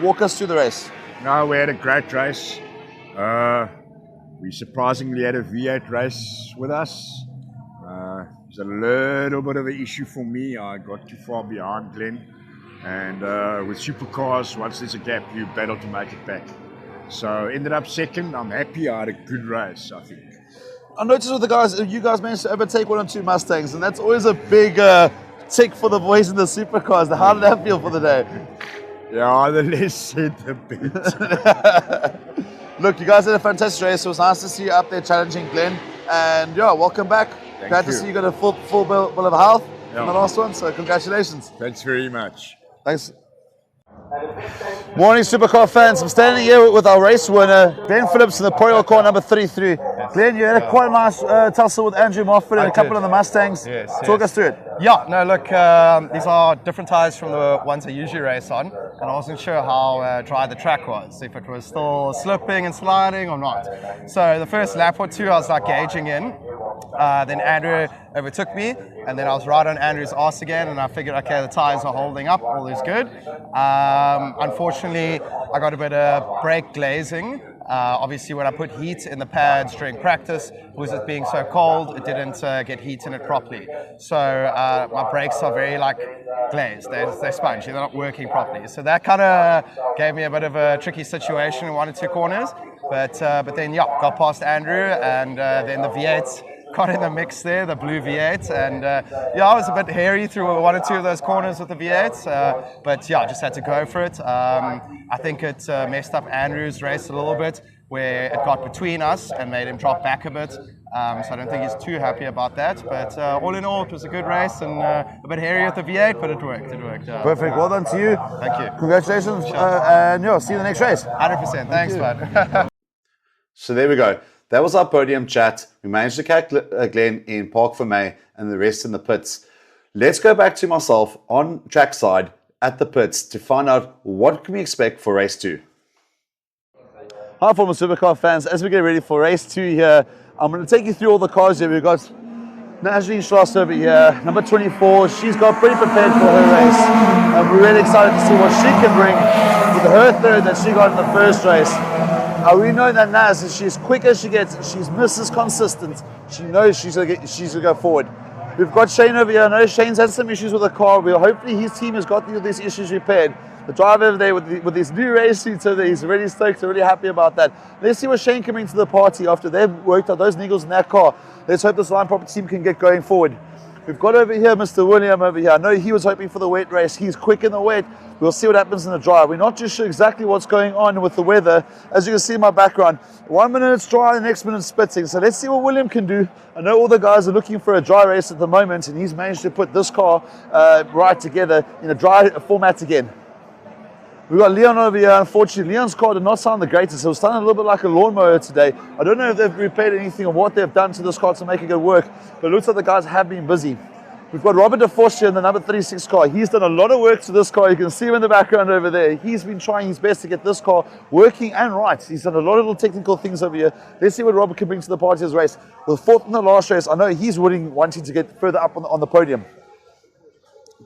Walk us through the race. No, we had a great race. We surprisingly had a V8 race with us. It's a little bit of an issue for me. I got too far behind Glenn. And with supercars, once there's a gap, you battle to make it back. So ended up 2nd. I'm happy. I had a good race, I think. I noticed with the guys, you guys managed to overtake 1 or 2 Mustangs, and that's always a big tick for the boys in the supercars. How did that feel for the day? Yeah, the less said the better. Look, you guys had a fantastic race. It was nice to see you up there challenging Glenn. And yeah, welcome back. Glad to see you got a full bill of health in the last one, so congratulations. Thanks very much. Thanks. Morning Supercar fans, I'm standing here with our race winner, Glenn Phillips in the Poyo car number 33. Glenn, you had a quite nice tussle with Andrew Moffat and a couple of the Mustangs. Talk us through it. Yeah, no, look, these are different tyres from the ones I usually race on, and I wasn't sure how dry the track was, if it was still slipping and sliding or not. So the first lap or 2, I was like gauging in. Then Andrew overtook me, and then I was right on Andrew's arse again, and I figured, okay, the tyres are holding up, all is good. Unfortunately, I got a bit of brake glazing. Obviously, when I put heat in the pads during practice, with it being so cold, it didn't get heat in it properly. So my brakes are very glazed. They're spongy. They're not working properly. So that kind of gave me a bit of a tricky situation in 1 or 2 corners. But then, yeah, got past Andrew, and then the V8 got in the mix there, the blue V8, and yeah, I was a bit hairy through 1 or 2 of those corners with the V8, but yeah, I just had to go for it. I think it messed up Andrew's race a little bit, where it got between us and made him drop back a bit, so I don't think he's too happy about that, but all in all, it was a good race, and a bit hairy with the V8, but it worked. Perfect, well done to you. Thank you. Congratulations, and yeah, see you in the next race. 100%, thanks, bud. So there we go. That was our podium chat. We managed to catch Glenn in Park for May and the rest in the pits. Let's go back to myself on trackside at the pits to find out what can we expect for race 2. Hi former supercar fans, as we get ready for race 2 here, I'm going to take you through all the cars here. We've got Najee Schloss over here, number 24. She's got pretty prepared for her race, and we're really excited to see what she can bring with her third that she got in the first race. We know that Naz, she's quick as she gets, she's Mrs. Consistent. She knows she's going to go forward. We've got Shane over here. I know Shane's had some issues with the car. Hopefully his team has got these issues repaired. The driver over there with his new race suits over there, he's really stoked, really happy about that. Let's see what Shane can bring to the party after they've worked out those niggles in that car. Let's hope this line proper team can get going forward. We've got over here Mr. William over here. I know he was hoping for the wet race. He's quick in the wet. We'll see what happens in the dry. We're not too sure exactly what's going on with the weather. As you can see in my background, 1 minute it's dry, the next minute it's spitting. So let's see what William can do. I know all the guys are looking for a dry race at the moment, and he's managed to put this car right together in a dry format again. We've got Leon over here. Unfortunately, Leon's car did not sound the greatest. It was sounding a little bit like a lawnmower today. I don't know if they've repaired anything or what they've done to this car to make it go work, but it looks like the guys have been busy. We've got Robert DeForce here in the number 36 car. He's done a lot of work to this car. You can see him in the background over there. He's been trying his best to get this car working and right. He's done a lot of little technical things over here. Let's see what Robert can bring to the party this race. With fourth in the last race, I know he's wanting to get further up on the podium.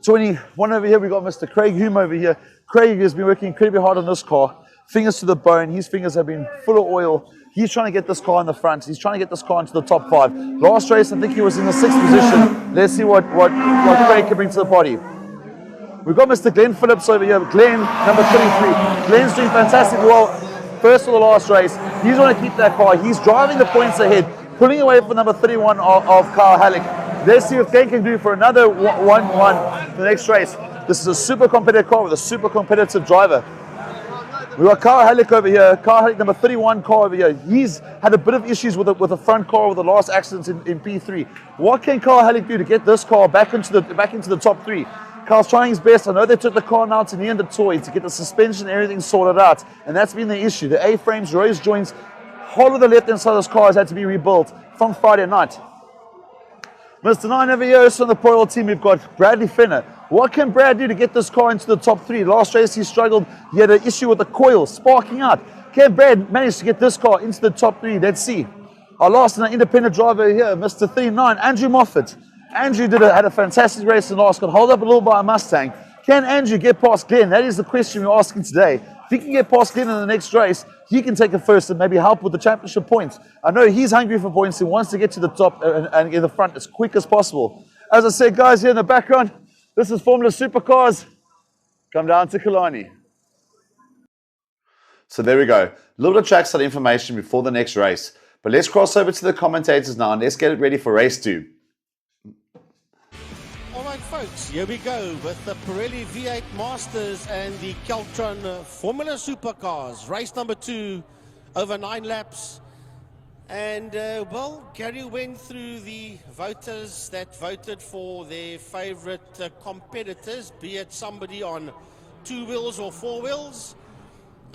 21 over here, we've got Mr. Craig Hume over here. Craig has been working incredibly hard on this car. Fingers to the bone. His fingers have been full of oil. He's trying to get this car in the front. He's trying to get this car into the top 5. Last race, I think he was in the 6th position. Let's see what Craig can bring to the party. We've got Mr. Glenn Phillips over here. Glenn, number 23. Glenn's doing fantastically well. First of the last race. He's going to keep that car. He's driving the points ahead, pulling away for number 31 of Kyle Halleck. Let's see what Glenn can do for another 1-1 the next race. This is a super competitive car with a super competitive driver. We've got Kyle Halleck over here. Kyle Halleck, number 31 car over here. He's had a bit of issues with the front car with the last accidents in P3. What can Kyle Halleck do to get this car back into the top 3? Kyle's trying his best. I know they took the car now to near the toy to get the suspension and everything sorted out, and that's been the issue. The A-frames, raised joints, whole of the left-hand side of this car has had to be rebuilt from Friday night. Mr. 9 over here is from the Pro team. We've got Bradley Fenner. What can Brad do to get this car into the top 3? Last race he struggled. He had an issue with the coil sparking out. Can Brad manage to get this car into the top 3? Let's see. Our last independent driver here, Mr. 39, Andrew Moffat. Andrew had a fantastic race in last, got held up a little by a Mustang. Can Andrew get past Glenn? That is the question we're asking today. If he can get past Glenn in the next race, he can take it first and maybe help with the championship points. I know he's hungry for points. He wants to get to the top and in the front as quick as possible. As I said, guys, here in the background, this is Formula Supercars. Come down to Killarney. So there we go. A little bit of trackside information before the next race. But let's cross over to the commentators now and let's get it ready for race 2. All right, folks, here we go with the Pirelli V8 Masters and the Kaltron Formula Supercars. Race number 2, over 9 laps. And, well, Gary went through the voters that voted for their favorite competitors, be it somebody on 2 wheels or 4 wheels.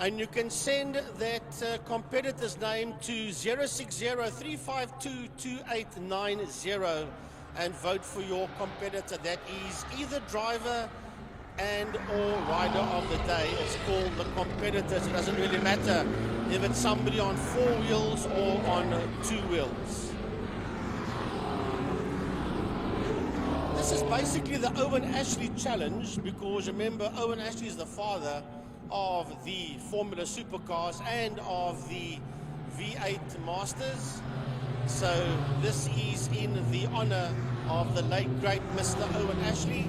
And you can send that competitor's name to 060-352-2890 and vote for your competitor. That is either driver and or rider of the day. It's called the competitors. It doesn't really matter if it's somebody on 4 wheels or on 2 wheels. This is basically the Owen Ashley challenge, because remember, Owen Ashley is the father of the Formula Supercars and of the V8 Masters. So this is in the honor of the late great Mr. Owen Ashley,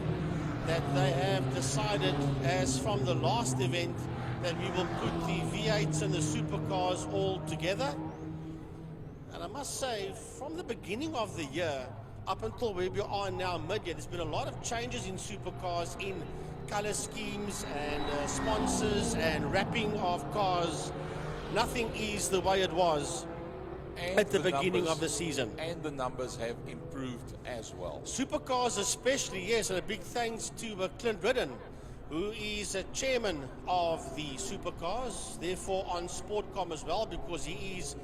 that they have decided, as from the last event, that we will put the V8s and the Supercars all together. And I must say, from the beginning of the year up until where we are now mid-year, there's been a lot of changes in Supercars, in color schemes and sponsors and wrapping of cars. Nothing is the way it was at the beginning of the season. And the numbers have improved as well. Supercars especially, yes, and a big thanks to Clint Ridden, who is a chairman of the Supercars, therefore on Sportcom as well, because he is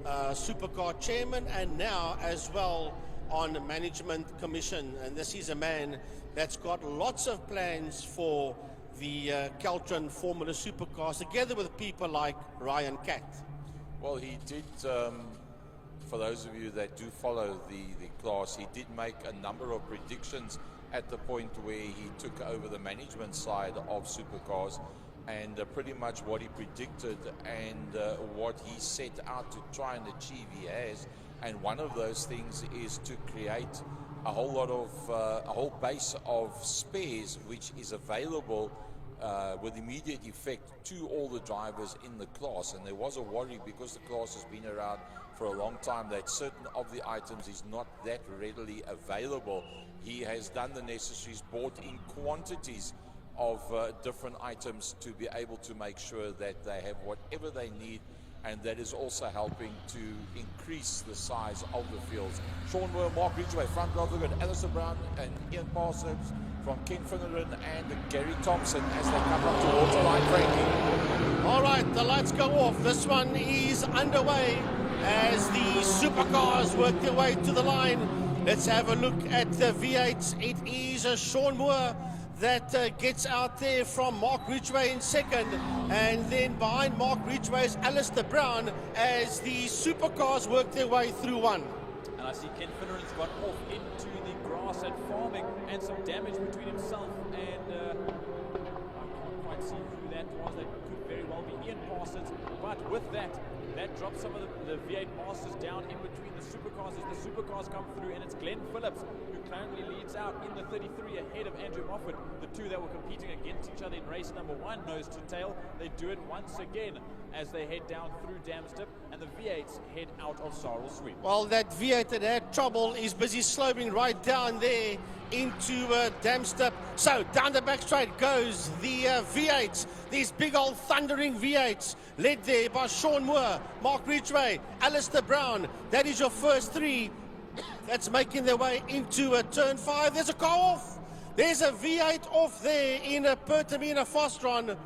Supercar chairman and now as well on management commission. And this is a man that's got lots of plans for the Kaltron Formula Supercars together with people like Ryan Catt? Well, he did, for those of you that do follow the class, he did make a number of predictions at the point where he took over the management side of Supercars, and pretty much what he predicted and what he set out to try and achieve he has. And one of those things is to create a whole lot of, a whole base of spares which is available with immediate effect to all the drivers in the class. And there was a worry, because the class has been around for a long time, that certain of the items is not that readily available. He has done the necessaries, bought in quantities of different items to be able to make sure that they have whatever they need, and that is also helping to increase the size of the fields. Sean Moore, Mark Ridgway, front row, we've got Alistair Brown and Ian Parsons from Ken Finneran and Gary Thompson as they come up towards the line breaking. All right, the lights go off. This one is underway as the supercars work their way to the line. Let's have a look at the V8s. It is Sean Moore that gets out there from Mark Ridgway in second, and then behind Mark Ridgway is Alistair Brown as the supercars work their way through one. And I see Ken Finneran's gone off into the grass at farming, and some damage between himself and I can't quite see who that was. That could very well be Ian Parsons, but with that drops some of the V8 Masters down in between the supercars as the supercars come through, and it's Glenn Phillips who currently leads out in the 33 ahead of Andrew Moffat. The two that were competing against each other in race number 1, nose to tail. They do it once again as they head down through Damstip, and the V8s head out of Sarl Sweep. Well, that V8 that had trouble is busy slowing right down there into Damstip. So down the back straight goes the V8s, these big old thundering V8s, led there by Sean Moore, Mark Ridgway, Alistair Brown. That is your first three that's making their way into turn 5. There's a car off. There's a V8 off there in a Pertamina Fostron.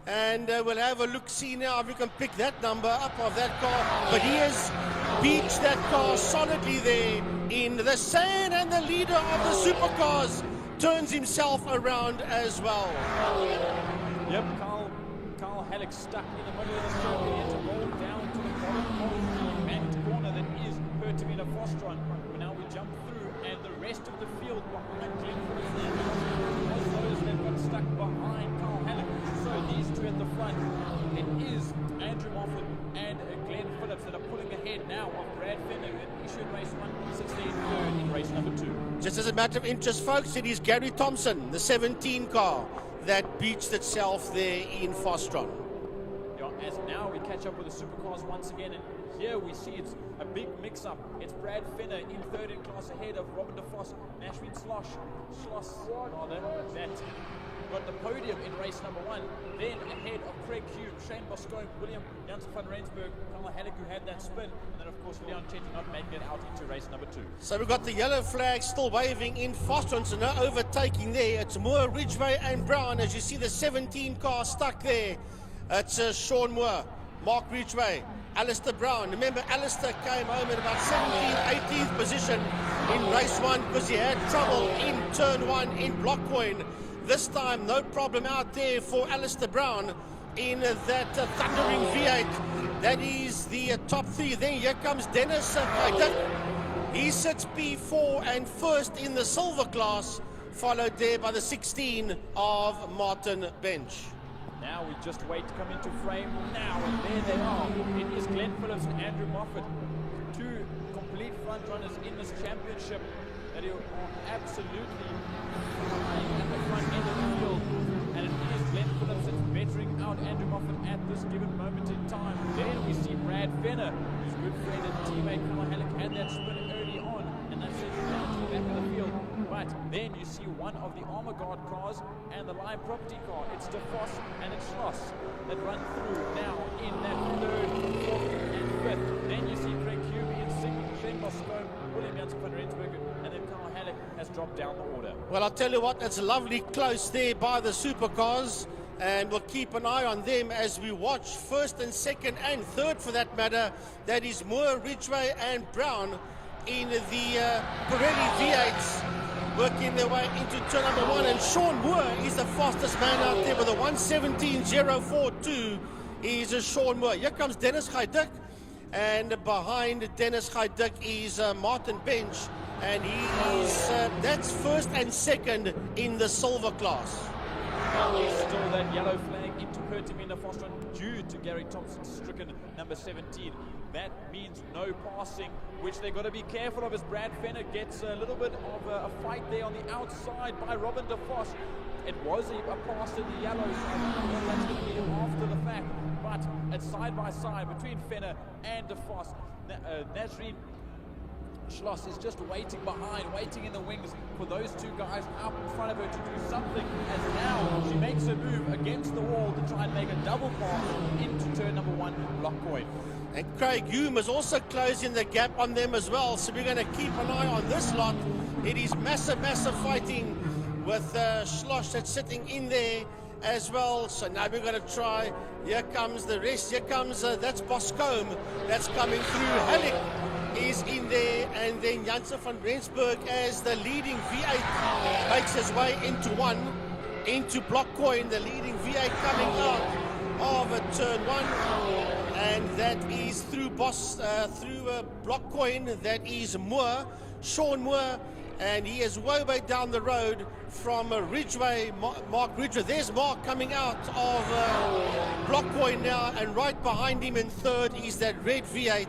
And we'll have a look-see now if we can pick that number up of that car. But he has beached that car solidly there in the sand, and the leader of the supercars turns himself around as well. Yep, Carl Halleck stuck in the middle of the straight. He had to roll down to the bottom banked corner that is Pertamina Fostron. But now we jump through, and the rest of the field behind Glenn was those that got stuck behind Carl Halleck. So these two at the front, it is Andrew Moffat and Glenn Phillips that are pulling ahead now of Brad Finner, that issued race 1, 16 third in race number 2. Just as a matter of interest, folks, it is Gary Thompson, the 17 car, that beached itself there in Fostron. Yeah, as now we catch up with the supercars once again, and here we see it's a big mix-up. It's Brad Finner in third in class ahead of Robin DeVos, Nashvin Schloss rather, that got the podium in race number 1, then ahead of Craig Hugh, Shane Bosco, William Janssen van Rensburg, Carl Halleck who had that spin, and then of course Leon Chetty not making it out into race number 2. So we've got the yellow flag still waving in Fostron, so no overtaking there. It's Moore, Ridgway and Brown as you see the 17 car stuck there. It's Sean Moore, Mark Ridgway, Alistair Brown. Remember, Alistair came home in about 17th, 18th position in race 1 because he had trouble in turn 1 in Blockcoin. This time, no problem out there for Alistair Brown in that thundering V8. That is the top 3. Then here comes Dennis Kaitik. He sits P4 and first in the silver class, followed there by the 16 of Martin Bench. Now we just wait to come into frame now, and there they are. It is Glenn Phillips and Andrew Moffat, two complete front runners in this championship that are absolutely at the front end of the field. And it is Glenn Phillips that's bettering out Andrew Moffat at this given moment in time. Then we see Brad Finner, whose good friend and teammate Carl Halleck had that spin early on, and that sent him down to the back of the field. But then you see one of the Armaguard cars and the Lion Property car. It's DeVos and it's Schloss that run through now in that third, fourth, and fifth. Then you see Craig Hugh in sixth, Shane Bosco, William Janssen van Rensburg, and then Carl Halleck has dropped down the order. Well, I'll tell you what, that's lovely close there by the supercars, and we'll keep an eye on them as we watch first and second and third for that matter. That is Moore, Ridgway and Brown in the Pirelli V8s. working their way into turn number 1, and Sean Moore is the fastest man out there with a 1:17.042 is Sean Moore. Here comes Dennis Gaiduk, and behind Dennis Gaiduk is Martin Bench, and he is that's first and second in the silver class. Still that yellow flag into Pertamina Foster due to Gary Thompson stricken number 17. That means no passing, which they've got to be careful of as Brad Fenner gets a little bit of a fight there on the outside by Robin de Vos. It was a pass in the yellow, so that's going to be after the fact, but it's side by side between Fenner and de Vos. Nazreen Schloss is just waiting behind, waiting in the wings for those two guys up in front of her to do something, as now she makes a move against the wall to try and make a double pass into turn number 1, block point. And Craig Hume is also closing the gap on them as well, so we're going to keep an eye on this lot. It is massive fighting with Schloss that's sitting in there as well. So now we're going to try. Here comes the rest. Here comes, that's Boscombe that's coming through. Halleck is in there, and then Janssen van Rensburg as the leading V8 makes his way into block coin. The leading V8 coming out of turn 1, and that is through block coin. That is Moore, Sean Moore, and he is way down the road from Ridgeway, Mark Ridgeway. There's Mark coming out of block coin now, and right behind him in third is that red V8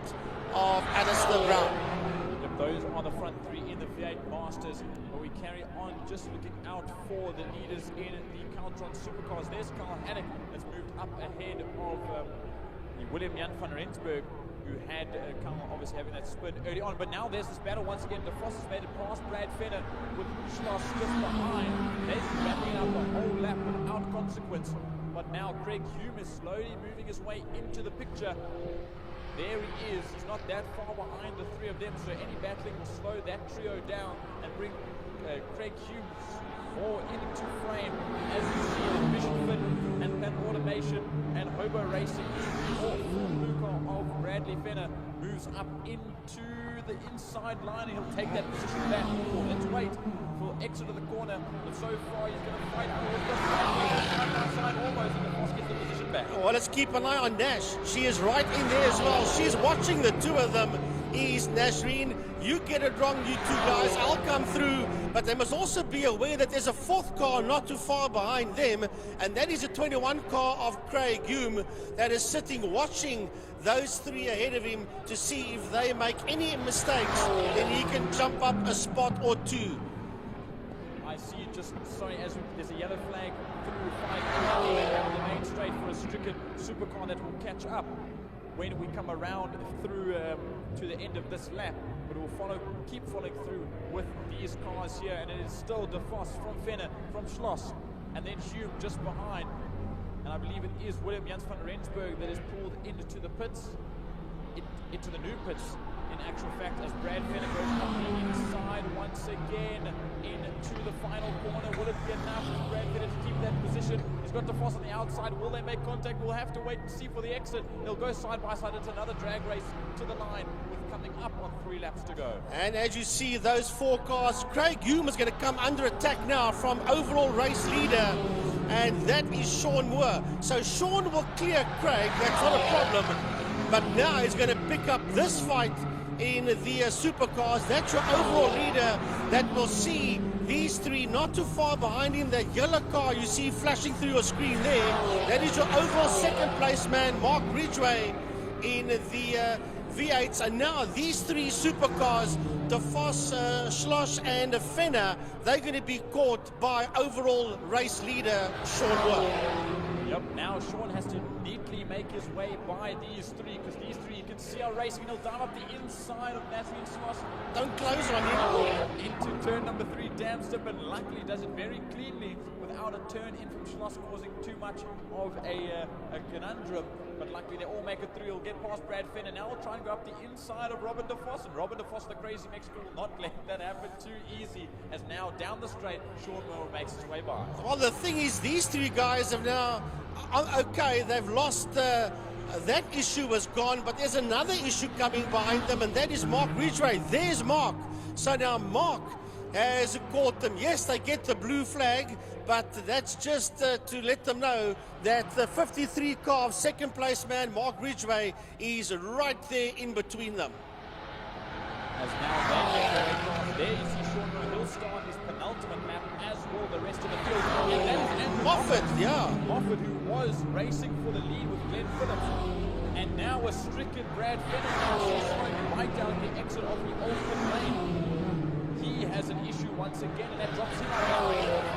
of Alistair Brown. Yep, those are the front 3 in the V8 Masters, but we carry on just looking out for the leaders in the Kaltron Super Cars. There's Carl Haddock that's moved up ahead of William Jan van Rensburg, who had Carl obviously having that spin early on, but now there's this battle once again. De Vos has made it past Brad Fenner with Schloss just behind. They're battling out the whole lap without consequence, but now Craig Hume is slowly moving his way into the picture. There he is. He's not that far behind the 3 of them, so any battling will slow that trio down and bring Craig Hume more into frame. As you see, the Vision Fit and Plan Automation and Hobo Racing, all blue car of Bradley Fenner, moves up into the inside line, and he'll take that position back. Let's wait for exit of the corner, but so far he's going to fight for the side almost, and the boss gets the position back. Well, let's keep an eye on Nash. She is right in there as well. She's watching the two of them. Is Nasreen, you get it wrong, you two guys, I'll come through, but they must also be aware that there's a 4th car not too far behind them, and that is a 21 car of Craig Hume that is sitting watching those 3 ahead of him to see if they make any mistakes, then he can jump up a spot or 2. I see just, sorry, as there's a yellow flag through 5 down the main straight for a stricken supercar that will catch up when we come around through to the end of this lap, but we'll keep following through with these cars here, and it is still De Vos from Fenner, from Schloss, and then Hume just behind, and I believe it is William Jans van Rensburg that is pulled into the pits, into the new pits, in actual fact, as Brad Fenner goes up the inside once again into the final corner. Will it be enough for Brad Fenner to keep that position? He's got De Vos on the outside. Will they make contact? We'll have to wait and see for the exit. They'll go side by side. It's another drag race to the line with coming up on 3 laps to go. And as you see those 4 cars, Craig Hume is going to come under attack now from overall race leader, and that is Sean Moore. So Sean will clear Craig, that's not a problem, but now he's going to pick up this fight in the supercars. That's your overall leader that will see these 3 not too far behind him. The yellow car you see flashing through your screen there, that is your overall 2nd place man, Mark Ridgeway, in the V8s. And now these 3 supercars, De Vos, Schloss and Fenner, they're going to be caught by overall race leader Sean Moore. Yep, now Sean has to neatly make his way by these 3, because these 3 you can see are racing. He'll dive up the inside of Nasreen Schloss. Don't close on him. Into turn number 3, damn step, and luckily does it very cleanly without a turn in from Schloss causing too much of a conundrum. But luckily they all make it through. He'll get past Brad Fenner. Now he'll try and go up the inside of Robin de Vos. And Robin de Vos, the crazy Mexican, will not let that happen too easy. As now down the straight, Sean Moore makes his way by. Well, the thing is, these 3 guys have now, okay, they've lost, that issue was gone, but there's another issue coming behind them, and that is Mark Ridgeway. There's Mark. So now Mark has caught them. Yes, they get the blue flag, but that's just to let them know that the 53 car of second place man Mark Ridgway is right there in between them. As now they make their way across. There you see Sean Moore. He'll start his penultimate lap, as will the rest of the field. And Moffat, yeah. Moffat, who was racing for the lead with Glenn Phillips, and now a stricken Brad Fenner. He's slowing right down the exit of the ultimate lane. He has an issue once again, and that drops him out.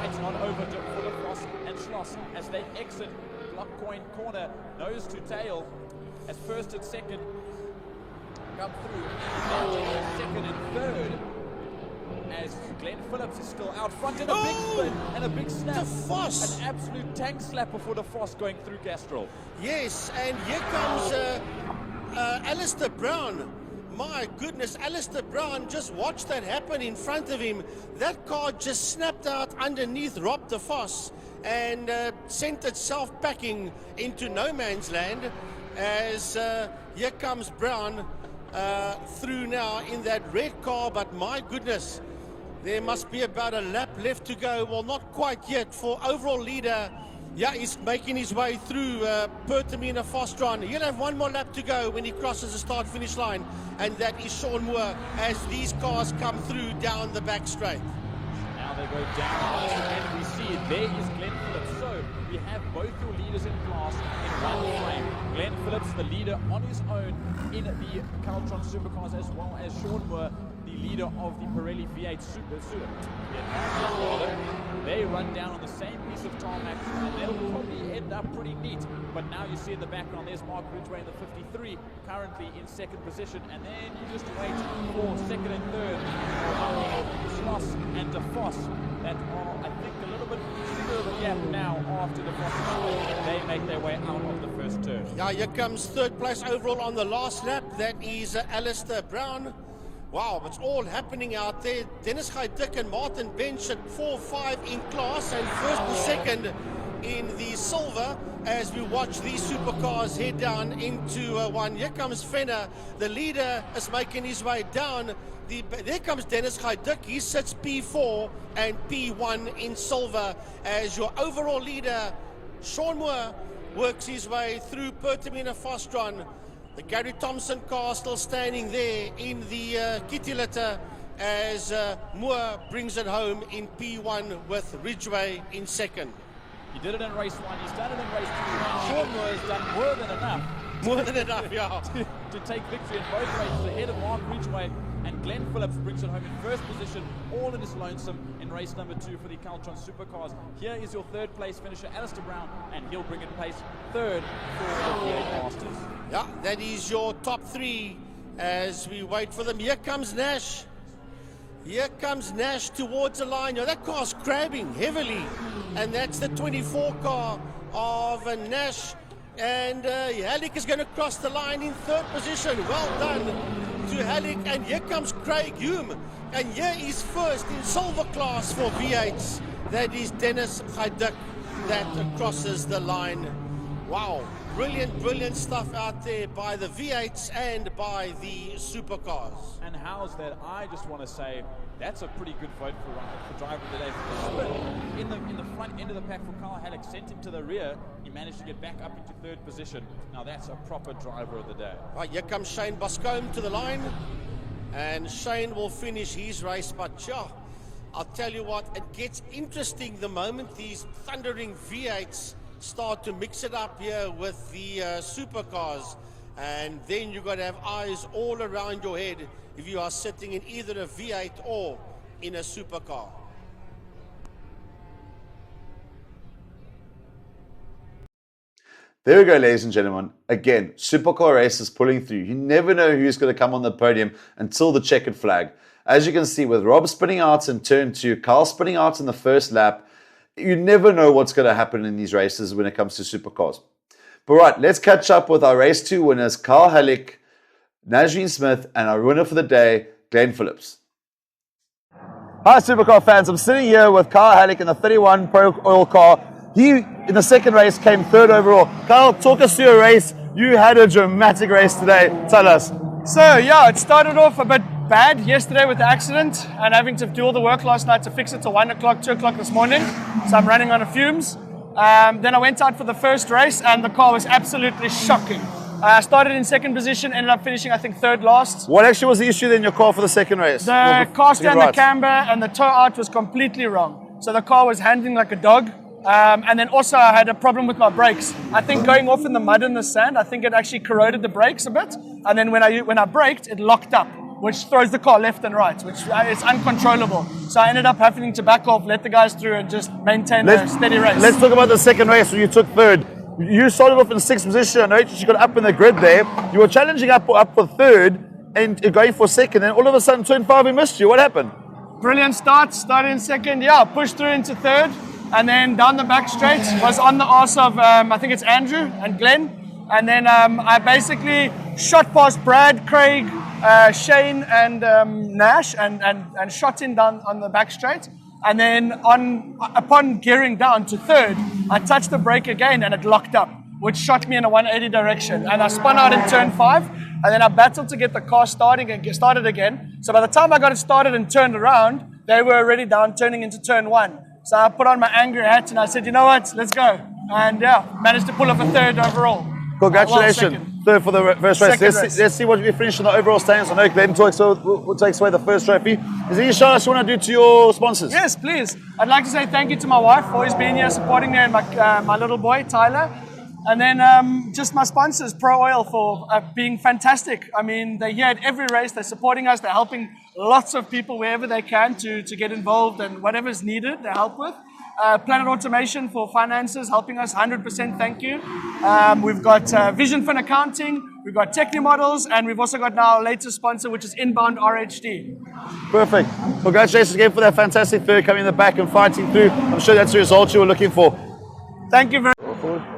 It's not over for the Frost and Schloss as they exit Blockcoin corner, nose to tail, as first and second come through. Then second and third, as Glenn Phillips is still out front, and a big spin and a big snap. The Frost. An absolute tank slapper for the Frost going through Castrol. Yes, and here comes Alistair Brown. My goodness, Alistair Brown, just watched that happen in front of him. That car just snapped out underneath Rob de Vos and sent itself packing into no man's land as here comes Brown through now in that red car. But my goodness, there must be about a lap left to go. Well, not quite yet for overall leader. Yeah, he's making his way through Pertamina Fostron. He'll have one more lap to go when he crosses the start-finish line, and that is Sean Moore as these cars come through down the back straight. Now they go down once again. We see it. There is Glenn Phillips. So we have both your leaders in class in one frame. Glenn Phillips, the leader on his own in the Kaltron Supercars, as well as Sean Moore, the leader of the Pirelli V8 Super. They run down on the same piece of tarmac, and they'll probably end up pretty neat. But now you see in the background, there's Mark Ridgway in the 53, currently in second position, and then you just wait for second and third Schloss and de Vos that are, I think, a little bit further gap now after the Vos. They make their way out of the first turn. Yeah, here comes third place overall on the last lap. That is Alistair Brown. Wow, it's all happening out there. Dennis Guydick and Martin Bench at 4-5 in class, and first and second in the silver as we watch these supercars head down into one. Here comes Fenner. The leader is making his way down. There comes Dennis Guydick. He sits P4 and P1 in silver as your overall leader, Sean Moore, works his way through Pertamina Fostron. The Gary Thompson car still standing there in the kitty litter as Moore brings it home in P1 with Ridgway in second. He did it in race one, he's done it in race two. Sean Moore has done more than enough. More than enough, yeah. to take victory in both races ahead of Mark Ridgway, and Glenn Phillips brings it home in first position, all in his lonesome in race number 2 for the Kaltron Supercars. Here is your third place finisher, Alistair Brown, and he'll bring it pace third for the V8 Masters. Yeah, that is your top three as we wait for them. Here comes Nash. Here comes Nash towards the line. Now, that car's crabbing heavily, and that's the 24 car of Nash. And Halleck is going to cross the line in third position. Well done to Halleck. And here comes Craig Hume. And here is first in silver class for V8s. That is Dennis Guydick that crosses the line. Wow, brilliant, brilliant stuff out there by the V8s and by the supercars. And how's that? I just want to say that's a pretty good vote for driver of the day. In the front end of the pack for Carl Halleck, sent him to the rear. He managed to get back up into third position. Now that's a proper driver of the day. Right, here comes Shane Boscombe to the line, and Shane will finish his race. But yeah, I'll tell you what, it gets interesting the moment these thundering V8s start to mix it up here with the supercars, and then you've got to have eyes all around your head if you are sitting in either a V8 or in a supercar. There we go, ladies and gentlemen. Again, supercar races pulling through. You never know who's going to come on the podium until the checkered flag. As you can see, with Rob spinning out in turn 2, Carl spinning out in the first lap, you never know what's going to happen in these races when it comes to supercars. But right, let's catch up with our race 2 winners, Carl Halleck, Najreen Smith, and our winner for the day, Glenn Phillips. Hi, supercar fans. I'm sitting here with Carl Halleck in the 31 Pro Oil car. He, in the second race, came third overall. Carl, talk us through a race. You had a dramatic race today. Tell us. So, yeah, it started off a bit bad yesterday with the accident and having to do all the work last night to fix it to 1 o'clock, 2 o'clock this morning. So I'm running on a fumes. Then I went out for the first race and the car was absolutely shocking. I started in second position, ended up finishing, I think, third last. What actually was the issue in your car for the second race? The car stand, the camber, and the toe out was completely wrong. So the car was handling like a dog. And then also I had a problem with my brakes. I think going off in the mud and the sand, I think it actually corroded the brakes a bit. And then when I braked, it locked up, which throws the car left and right, which is uncontrollable. So I ended up having to back off, let the guys through, and just maintain a steady race. Let's talk about the second race where you took third. You started off in sixth position. I noticed you got up in the grid there. You were challenging up for third and going for second. And all of a sudden, turn 5, we missed you. What happened? Brilliant start. Started in second. Yeah, pushed through into third. And then down the back straight, was on the arse of, I think it's Andrew and Glenn. And then I basically shot past Brad, Craig, Shane and Nash and shot in down on the back straight. And then upon gearing down to third, I touched the brake again and it locked up, which shot me in a 180 direction. And I spun out in turn 5, and then I battled to get the car started again. So by the time I got it started and turned around, they were already down, turning into turn 1. So I put on my angry hat and I said, you know what, let's go. And yeah, managed to pull off a third overall. Congratulations. Third for the first race. Let's see what we finished in the overall standings. I know Glenn takes away the first trophy. Is there any shout outs you want to do to your sponsors? Yes, please. I'd like to say thank you to my wife for always being here, supporting me, and my little boy, Tyler. And then just my sponsors, Pro Oil, for being fantastic. I mean, they're here at every race. They're supporting us. They're helping lots of people wherever they can to get involved and whatever's needed, they help with. Planet Automation for finances, helping us 100%, thank you. We've got Vision Fin Accounting, we've got Techni Models, and we've also got now our latest sponsor, which is Inbound RHD. Perfect. Congratulations again for that fantastic third, coming in the back and fighting through. I'm sure that's the result you were looking for. Thank you very much.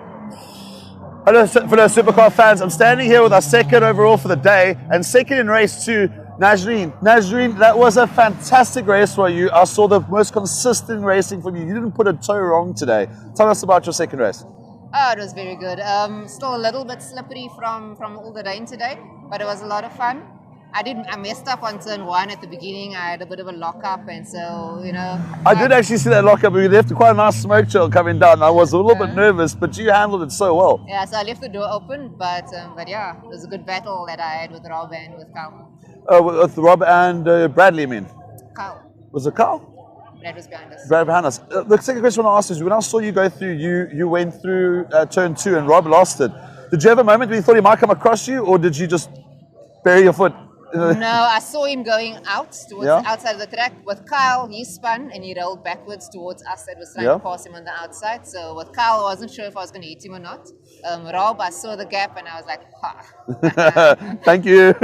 Hello, fellow Supercar fans. I'm standing here with our second overall for the day and second in race 2, Nazreen. Nazreen, that was a fantastic race for you. I saw the most consistent racing from you. You didn't put a toe wrong today. Tell us about your second race. Oh, it was very good. Still a little bit slippery from all the rain today, but it was a lot of fun. I messed up on turn 1 at the beginning. I had a bit of a lock-up, and so, you know... I did actually see that lock-up. We left quite a nice smoke trail coming down. I was a little bit nervous, but you handled it so well. Yeah, so I left the door open, but yeah, it was a good battle that I had with Rob and with Carl. With Rob and Bradley, I mean? Carl. Was it Carl? Brad was behind us. Brad behind us. The second question I want to ask is, when I saw you go through, you went through turn 2 and Rob lost it. Did you have a moment where you thought he might come across you, or did you just bury your foot? No, I saw him going out towards the outside of the track. With Kyle, he spun and he rolled backwards towards us that was trying to pass him on the outside. So with Kyle, I wasn't sure if I was going to hit him or not. Rob, I saw the gap and I was like, ha. Thank you.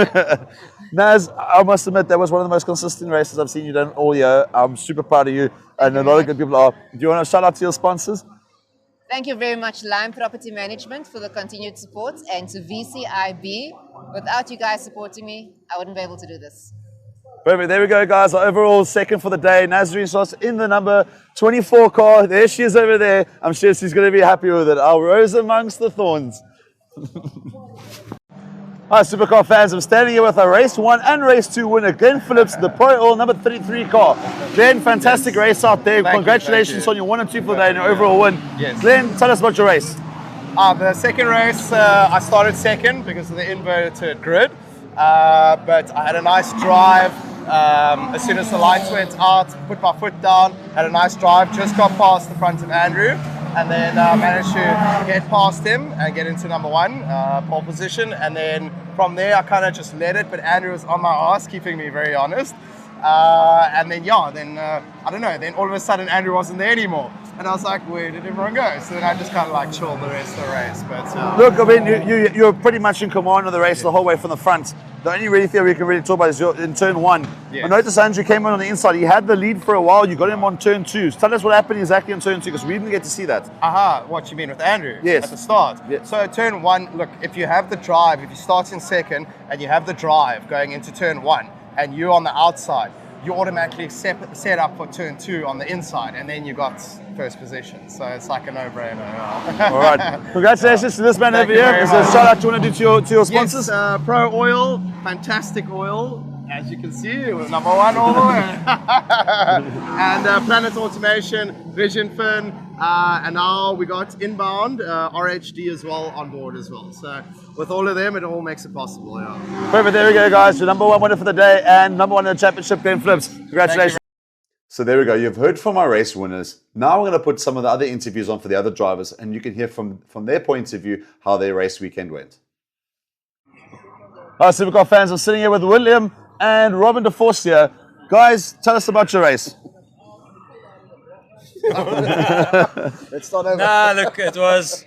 Naz, I must admit, that was one of the most consistent races I've seen you done all year. I'm super proud of you, and a lot of good people are. Do you want to shout out to your sponsors? Thank you very much, Lime Property Management, for the continued support, and to VCIB. Without you guys supporting me, I wouldn't be able to do this. Perfect. There we go, guys. Our overall second for the day. Nazreen Sauce in the number 24 car. There she is over there. I'm sure she's going to be happy with it. Our rose amongst the thorns. Hi, Supercar fans. I'm standing here with our race 1 and race 2 winner, Glenn Phillips, the Pro Oil number 33 car. Glenn, fantastic race out there. Congratulations on your 1 and 2 for the day and your overall win. Yes. Glenn, tell us about your race. The second race, I started second because of the inverted grid, but I had a nice drive. As soon as the lights went out, put my foot down, had a nice drive, just got past the front of Andrew, and then managed to get past him and get into number 1, pole position, and then from there I kind of just let it, but Andrew was on my ass, keeping me very honest. And then I don't know, then all of a sudden Andrew wasn't there anymore. And I was like, where did everyone go? So then I just kind of like chilled the rest of the race. But look, I mean, you're pretty much in command of the race the whole way from the front. The only really thing we can really talk about is in turn 1. Yes. I noticed Andrew came in on the inside. He had the lead for a while. You got him on turn 2. So tell us what happened exactly on turn 2, because we didn't get to see that. What you mean with Andrew? Yes. At the start? Yes. So turn 1, look, if you have the drive, if you start in second and you have the drive going into turn 1 and you're on the outside, you automatically set up for turn 2 on the inside, and then you got first position. So it's like a no-brainer. All right. Congratulations to this man over here. Is there a shout out you want to do to your sponsors? Yes, Pro Oil, fantastic oil. as you can see, it was number 1 all the way. And Planet Automation, Vision Fin, and now we got inbound RHD as well on board as well. So with all of them, it all makes it possible. Yeah. Perfect. There we go, guys. The number 1 winner for the day and number 1 in the championship, Glenn Flips. Congratulations. So there we go. You've heard from our race winners. Now we're going to put some of the other interviews on for the other drivers, and you can hear from their point of view how their race weekend went. All right, Supercar fans, I'm sitting here with William and Robin DeForce here. Guys, tell us about your race. Let's start over. Nah, look, it was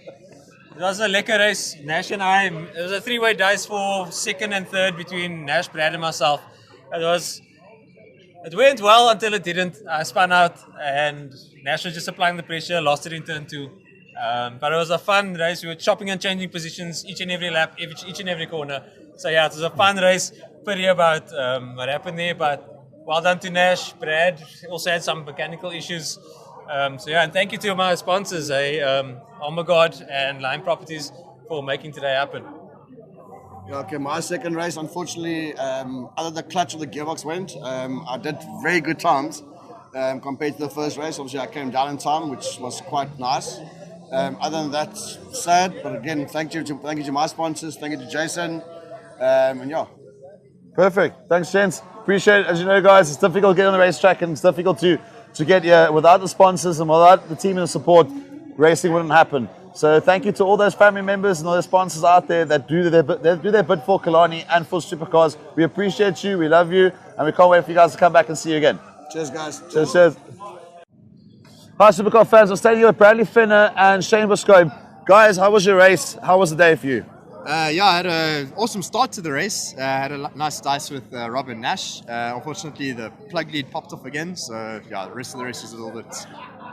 a lekker race. Nash and I, it was a 3-way dice for second and third between Nash, Brad and myself. It went well until it didn't. I spun out and Nash was just applying the pressure, lost it in turn 2. But it was a fun race. We were chopping and changing positions each and every lap, each and every corner. So yeah, it was a fun race. Pity about what happened there, but well done to Nash. Brad also had some mechanical issues. So yeah, and thank you to my sponsors, Armaguard and Line Properties, for making today happen. Yeah, okay, my second race, unfortunately, other than the clutch of the gearbox went, I did very good times compared to the first race. Obviously, I came down in time, which was quite nice. Other than that, sad, but again, thank you to my sponsors, thank you to Jason, and yeah. Perfect. Thanks, gents. Appreciate it. As you know, guys, it's difficult to get on the racetrack, and it's difficult to get here. Without the sponsors and without the team and the support, racing wouldn't happen. So thank you to all those family members and all those sponsors out there that do their bit for Killarney and for Supercars. We appreciate you, we love you, and we can't wait for you guys to come back and see you again. Cheers, guys. Cheers. Hi, Supercar fans. I'm standing here with Bradley Finner and Shane Buscombe. Guys, how was your race? How was the day for you? Yeah, I had an awesome start to the race. I had a nice dice with Rob and Nash. Unfortunately, the plug lead popped off again, so yeah, the rest of the race is a little bit...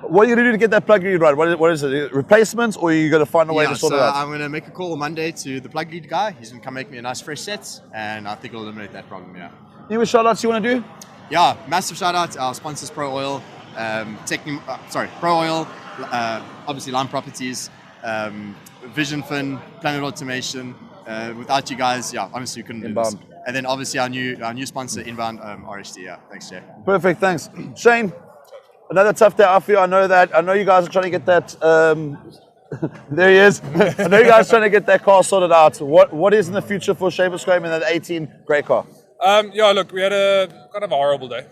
What are you going to do to get that plug lead right? What is it? Replacements, or are you going to find a way to sort it out? I'm going to make a call on Monday to the plug lead guy. He's going to come make me a nice fresh set, and I think it'll eliminate that problem, yeah. Any shout outs you want to do? Yeah, massive shout out to our sponsors, Pro Oil, Pro Oil, obviously Line Properties, Vision Fin, Planet Automation. Without you guys, yeah, honestly, we couldn't do this. And then obviously our new sponsor, Inbound RHD. Yeah, thanks, Jay. Perfect, thanks. Shane, another tough day out for you. I know you guys are trying to get that. There he is. I know you guys are trying to get that car sorted out. What is in the future for Shane Buscombe in that 18 grey car? Yeah, look, we had a kind of a horrible day.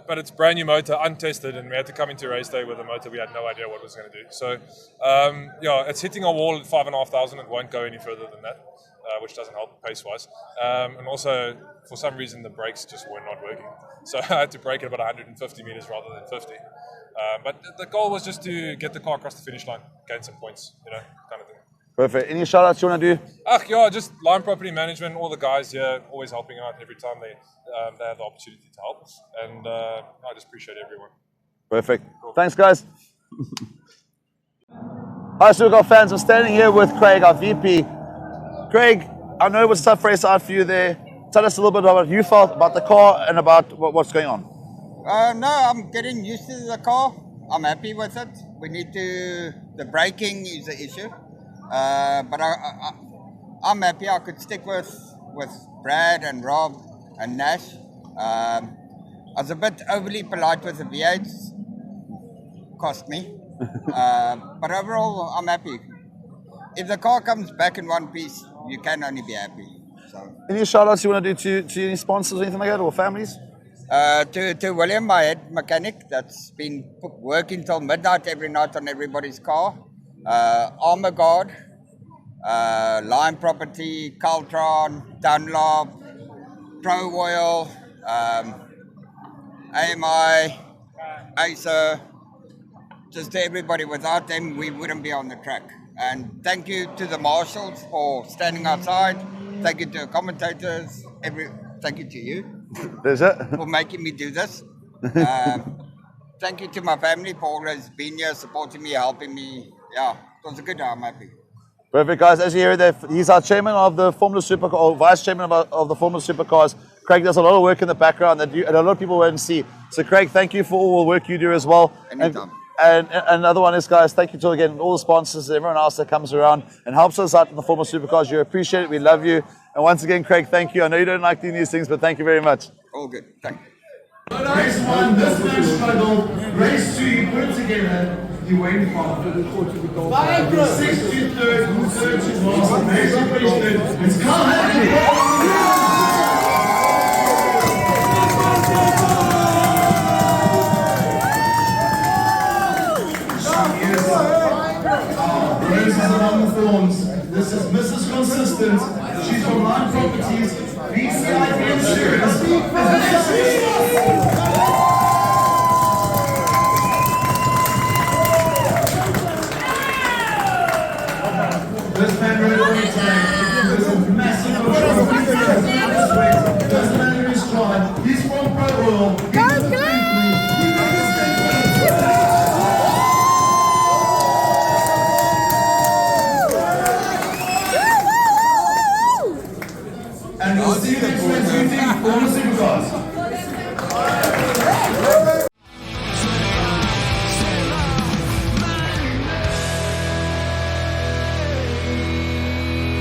But it's brand new motor, untested, and we had to come into race day with a motor we had no idea what it was going to do. So, yeah, it's hitting our wall at 5,500. It won't go any further than that, which doesn't help pace-wise. And also, for some reason, the brakes just were not working. So I had to brake at about 150 meters rather than 50. But the goal was just to get the car across the finish line, gain some points, kind of thing. Perfect. Any shout-outs you want to do? Yeah, just line property management, all the guys here always helping out every time they have the opportunity to help. And I just appreciate everyone. Perfect. Cool. Thanks, guys. Hi, Supercar fans. I'm standing here with Craig, our VP. Craig, I know it was a tough race out for you there. Tell us a little bit about what you felt about the car and about what's going on. No, I'm getting used to the car. I'm happy with it. The braking is the issue. But I'm happy I could stick with Brad and Rob and Nash. I was a bit overly polite with the V8s. Cost me. But overall, I'm happy. If the car comes back in one piece, you can only be happy. So. Any shout-outs you want to do to any sponsors or anything like that, or families? To William, my head mechanic, that's been working till midnight every night on everybody's car. Armaguard, Line Property, Kaltron, Dunlop, Pro Oil, AMI, Acer, just everybody. Without them, we wouldn't be on the track. And thank you to the marshals for standing outside. Thank you to the commentators. Thank you to you for making me do this. Thank you to my family for always being here, supporting me, helping me. Yeah, it was a good day. I'm happy. Perfect, guys. As you hear there, he's our chairman of the Formula Supercar, or vice chairman of the Formula Supercars. Craig does a lot of work in the background that and a lot of people won't see. So, Craig, thank you for all the work you do as well. Anytime. And another one is, guys, thank you to again all the sponsors, everyone else that comes around and helps us out in the Formula Supercars. You appreciate it. We love you. And once again, Craig, thank you. I know you don't like doing these things, but thank you very much. All good. Thank you. Race 1, this man struggled. Race 2, he put it together. He went far. 6 to 3rd, 3rd to last. Race 2 finished 3rd. It's Kaltron. This is Mrs. Consistent. She's from Line Properties. VCIP Insurance. This man rode on the tank. There's a massive